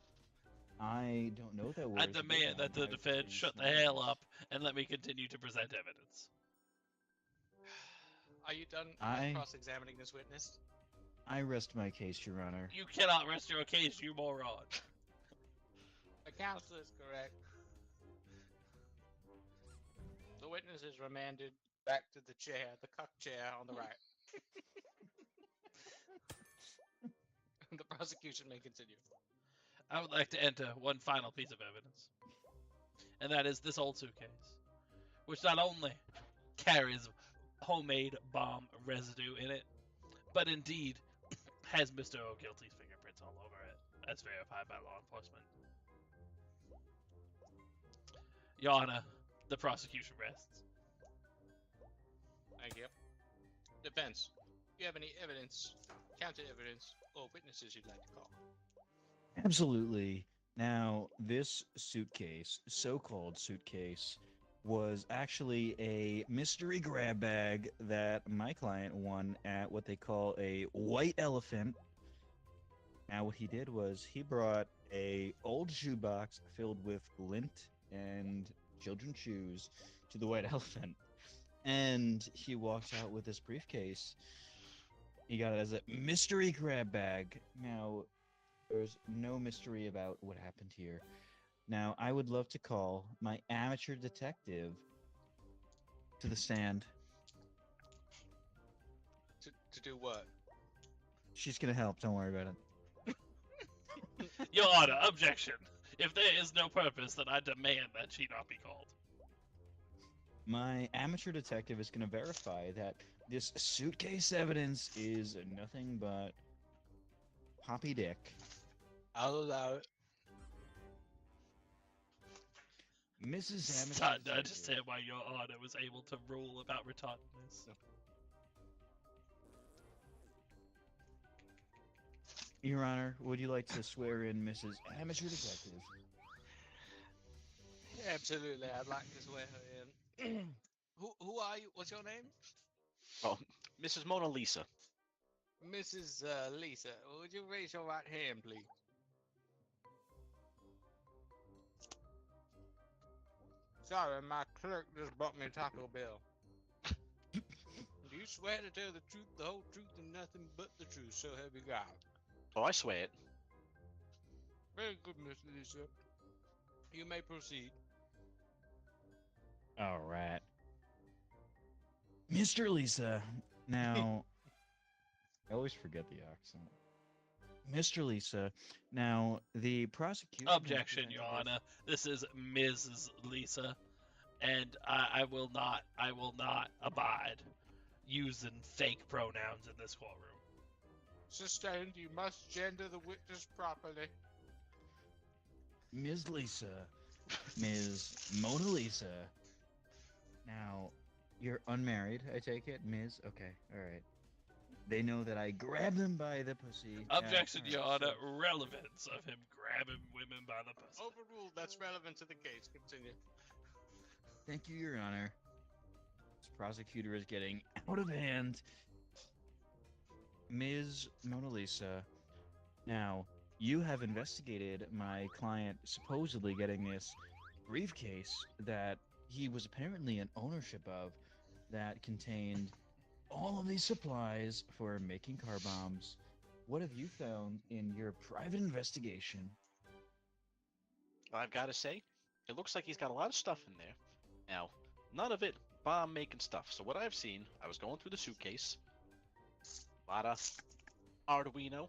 I don't know that word. I demand that the defense shut the hell up and let me continue to present evidence. Are you done I- cross-examining this witness? I rest my case, Your Honor. You cannot rest your case, you moron. The counselor is correct. The witness is remanded back to the chair, the cuck chair on the right. The prosecution may continue. I would like to enter one final piece of evidence, and that is this old suitcase, which not only carries homemade bomb residue in it, but indeed has Mr. O'Guilty's fingerprints all over it, as verified by law enforcement. Your Honor, the prosecution rests. Thank you. Defense, do you have any evidence, counter evidence, or witnesses you'd like to call? Absolutely. Now, this suitcase, so-called suitcase, was actually a mystery grab bag that my client won at what they call a white elephant. Now, what he did was he brought a old shoebox filled with lint and children's shoes to the white elephant, and he walked out with this briefcase. He got it as a mystery grab bag. Now, there's no mystery about what happened here. Now, I would love to call my amateur detective to the stand. To do what? She's gonna help. Don't worry about it. Your Honor, objection. If there is no purpose, then I demand that she not be called. My amateur detective is gonna verify that this suitcase evidence is nothing but Poppy Dick. I'll allow it. Mrs. Hammond. Starting to understand why Your Honor was able to rule about retardedness. Your Honor, would you like to swear in Mrs. Amateur Detective? Absolutely, I'd like to swear her in. Who are you? What's your name? Oh, Mrs. Mona Lisa. Mrs. Lisa. Would you raise your right hand, please? Sorry, my clerk just brought me Taco Bell. Do you swear to tell the truth, the whole truth, and nothing but the truth, so help you God? Oh, I swear it. Very good, Miss Lisa. You may proceed. All right. Mr. Lisa, now, I always forget the accent. Mr. Lisa, now, the prosecution... has Objection, Your presented this- Honor. This is Mrs. Lisa, and I will not abide using fake pronouns in this courtroom. Sustained, you must gender the witness properly. Ms. Lisa, Ms. Mona Lisa. Now, you're unmarried, I take it, Ms. Okay, all right. They know that I grabbed them by the pussy. Objection, all Your right, Honor. so- Relevance of him grabbing women by the pussy. Overruled, that's relevant to the case. Continue. Thank you, Your Honor. This prosecutor is getting out of hand. Ms. Mona Lisa, now, you have investigated my client supposedly getting this briefcase that he was apparently in ownership of that contained all of these supplies for making car bombs. What have you found in your private investigation? I've got to say, it looks like he's got a lot of stuff in there. Now, none of it bomb-making stuff. So what I've seen, I was going through the suitcase. A lot of Arduino.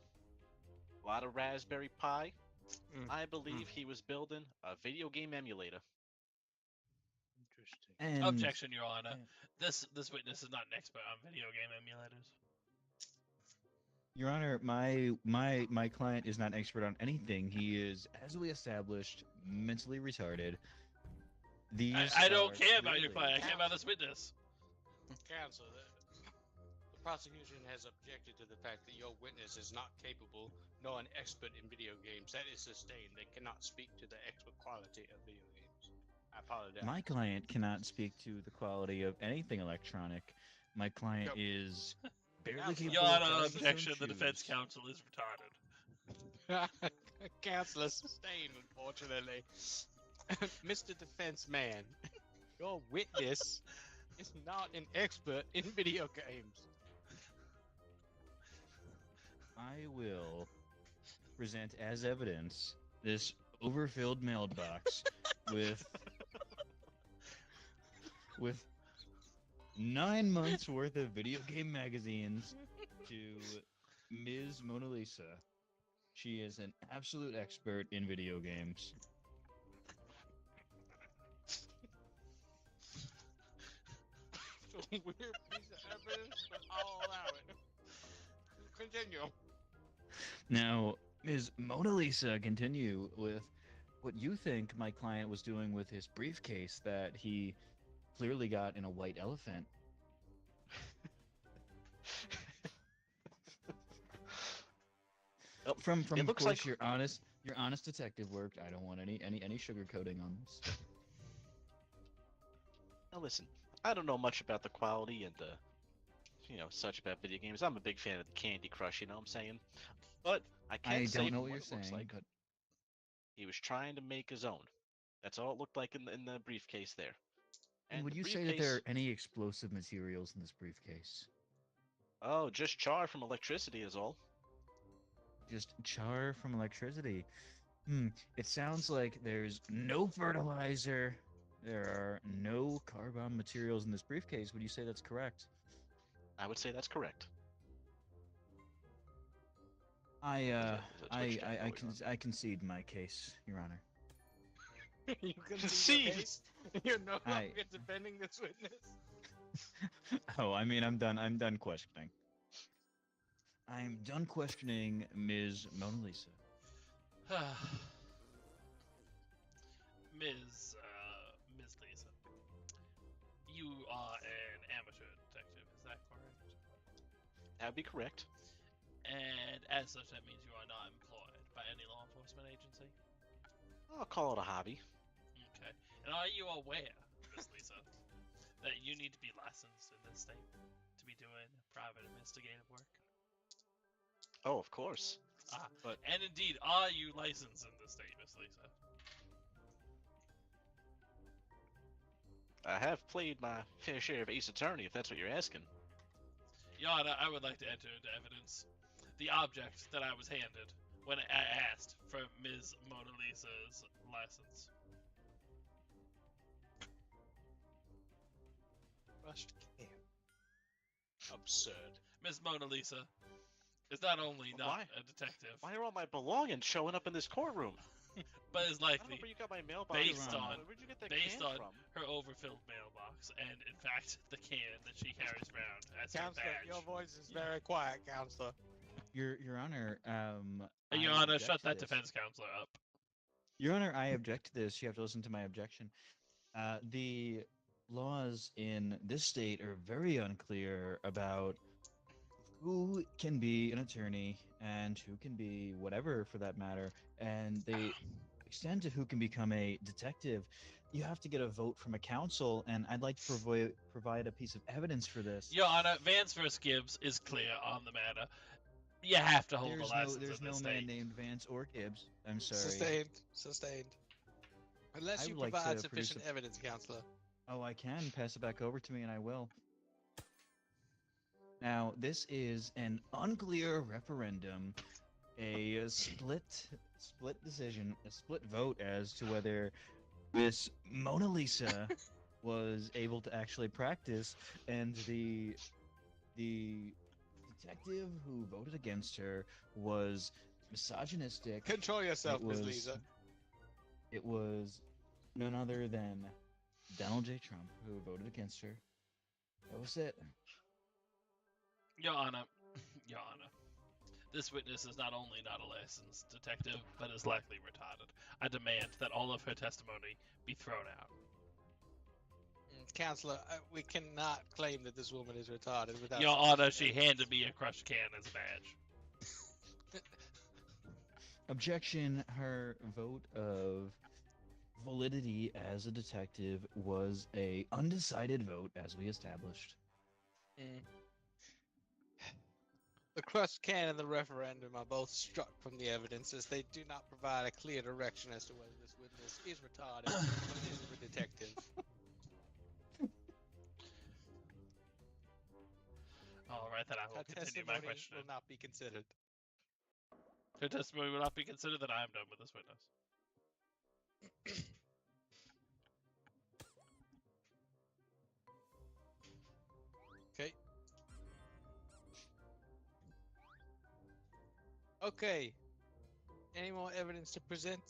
A lot of Raspberry Pi. I believe he was building a video game emulator. Interesting. And Objection, Your Honor. Yeah. This witness is not an expert on video game emulators. Your Honor, my client is not an expert on anything. He is, as we established, mentally retarded. These I don't are care about your clearly- client. I care about this witness. Counsel, the prosecution has objected to the fact that your witness is not capable nor an expert in video games. That is sustained. They cannot speak to the expert quality of video games. I apologize. My client cannot speak to the quality of anything electronic. My client Yep. is barely Counsel. capable Your of Honor, tying his own objection. The defense shoes. counsel is retarded. Counselor sustained, unfortunately. Mr. Defense Man, your witness is not an expert in video games. I will present as evidence this overfilled mailbox with 9 months worth of video game magazines to Ms. Mona Lisa. She is an absolute expert in video games. It's a weird piece of evidence, but I'll allow it. Continue. Now, Ms. Mona Lisa, continue with what you think my client was doing with his briefcase that he clearly got in a white elephant. From It of looks course like- your honest detective work. I don't want any sugarcoating on this. Now listen, I don't know much about the quality and such about video games. I'm a big fan of the Candy Crush, you know what I'm saying? But I can't I say don't know from what you're it looks saying, like. but He was trying to make his own. That's all it looked like in the briefcase there. and would the you say that there are briefcase- any explosive materials in this briefcase? Oh, just char from electricity is all. Just char from electricity. It sounds like there's no fertilizer. There are no car bomb materials in this briefcase. Would you say that's correct? I would say that's correct. I concede my case, Your Honor. You can see See. your case. You're no I- longer defending this witness. Oh, I mean, I'm done questioning. I'm done questioning Ms. Mona Lisa. Ms. you are an amateur detective, is that correct? That'd be correct. And as such, that means you are not employed by any law enforcement agency? I'll call it a hobby. Okay. And are you aware, Miss Lisa, that you need to be licensed in this state to be doing private investigative work? Oh, of course. But And indeed, are you licensed in this state, Miss Lisa? I have played my fair share of Ace Attorney, if that's what you're asking. Your Honor, I would like to enter into evidence the object that I was handed when I asked for Ms. Mona Lisa's license. Rushed can. Absurd. Ms. Mona Lisa is not only not Why? a detective, Why are all my belongings showing up in this courtroom? but is I don't know likely where you got my mailbox based from. on- Where'd you get that based can on from? her overfilled mailbox, and in fact, the can that she carries around as her Counselor, badge. your voice is very quiet, Counselor. Your Honor, Your I Honor, object shut to that this. defense counselor up. Your Honor, I object to this. You have to listen to my objection. The laws in this state are very unclear about who can be an attorney and who can be whatever for that matter. And the extent of who can become a detective, you have to get a vote from a council. And I'd like to provide a piece of evidence for this. Your Honor, Vance vs. Gibbs is clear on the matter. You have to hold a license There's in no this man state. named Vance or Gibbs. I'm sorry. Sustained. Unless I you would like provide to produce sufficient evidence, Counselor. Oh, I can pass it back over to me, and I will. Now, this is an unclear referendum, a split decision, a split vote as to whether Miss Mona Lisa was able to actually practice, and the detective who voted against her was misogynistic. Control yourself, It Miss was- Lisa. It was none other than Donald J. Trump who voted against her. That was it. Your Honor, Your Honor, this witness is not only not a licensed detective, but is likely retarded. I demand that all of her testimony be thrown out. Counselor, we cannot claim that this woman is retarded without. Your Honor, sufficient she evidence. handed me a crushed can as a badge. Objection. Her vote of validity as a detective was a undecided vote, as we established. The crushed can and the referendum are both struck from the evidence, as they do not provide a clear direction as to whether this witness is retarded or is a detective. All right, then I will Her continue my testimony questioning. will not be considered. Her testimony will not be considered that I am done with this witness. Okay. Okay. Any more evidence to present?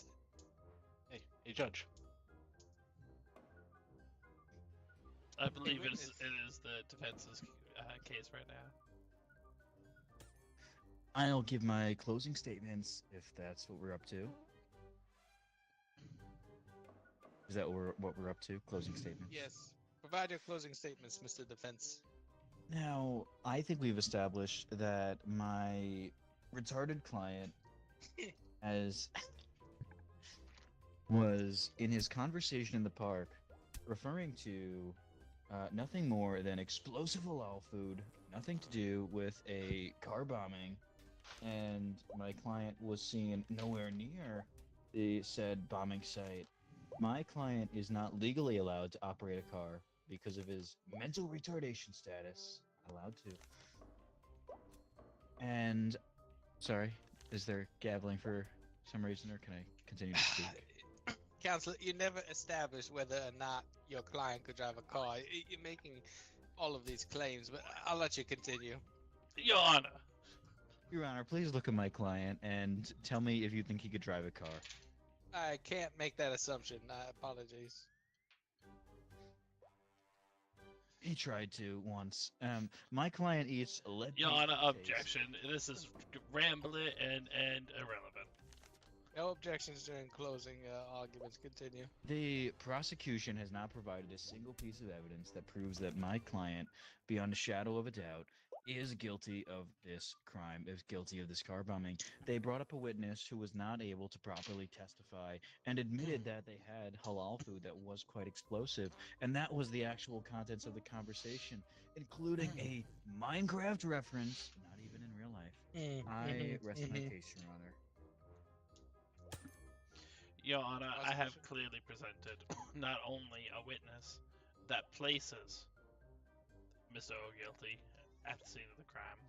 Hey, Judge. I believe it witness. is the defense's case right now. I'll give my closing statements if that's what we're up to. Is that what we're up to? Closing statements? Yes. Provide your closing statements, Mr. Defense. Now, I think we've established that my retarded client was in his conversation in the park referring to nothing more than explosive halal food, nothing to do with a car bombing, and my client was seen nowhere near the said bombing site. My client is not legally allowed to operate a car because of his mental retardation status. Not allowed to. And, sorry, is there gabbling for some reason, or can I continue to speak? Counselor, you never established whether or not your client could drive a car. You're making all of these claims, but I'll let you continue. Your Honor, Your Honor, please look at my client and tell me if you think he could drive a car. I can't make that assumption. Apologies. He tried to once. My client eats lead Your paint Honor, toothpaste. objection. This is rambling and irrelevant. No objections during closing arguments. Continue. The prosecution has not provided a single piece of evidence that proves that my client, beyond a shadow of a doubt, is guilty of this crime, is guilty of this car bombing. They brought up a witness who was not able to properly testify and admitted that they had halal food that was quite explosive. And that was the actual contents of the conversation, including a Minecraft reference, not even in real life. I rest my case, Your Honor. Your Honor, I have Prosecution? clearly presented not only a witness that places Mr. O guilty at the scene of the crime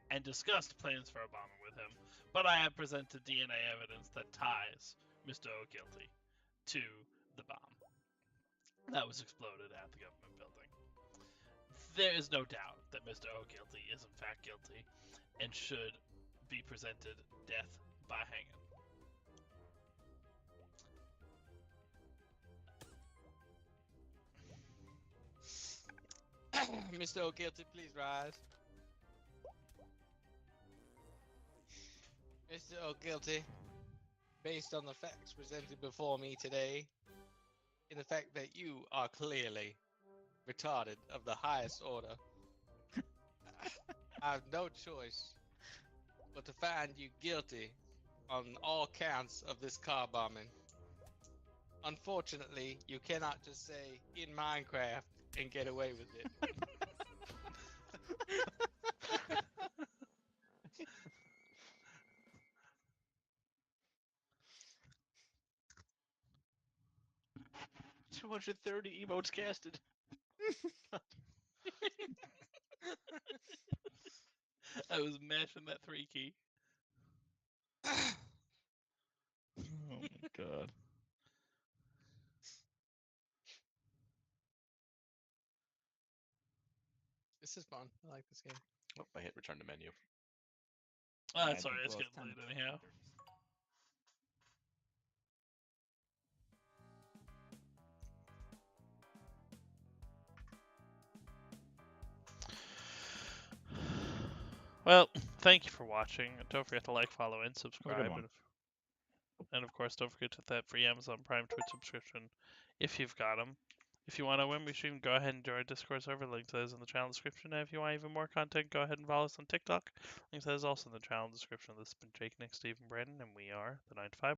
and discussed plans for a bombing with him, but I have presented DNA evidence that ties Mr. O guilty to the bomb that was exploded at the government building. There is no doubt that Mr. O guilty is in fact guilty and should be presented death by hanging. Mr. O'Guilty, please rise. Mr. O'Guilty, based on the facts presented before me today, in the fact that you are clearly retarded of the highest order, I have no choice but to find you guilty on all counts of this car bombing. Unfortunately, you cannot just say in Minecraft and get away with it. $230 emotes casted. I was mashing that 3 key. Oh my god. This is fun. I like this game. Oh, I hit return to menu. Oh, I that's alright, think, it's well, getting time late to- anyhow. Well, thank you for watching. Don't forget to like, follow, and subscribe. one. And of course, don't forget to hit that free Amazon Prime Twitch subscription if you've got them. If you want to win, we should go ahead and join our Discord server. Link to that is in the channel description. And if you want even more content, go ahead and follow us on TikTok. Link to that is also in the channel description. This has been Jake, Nick, Steve, and Brandon, and we are the 9 to 5.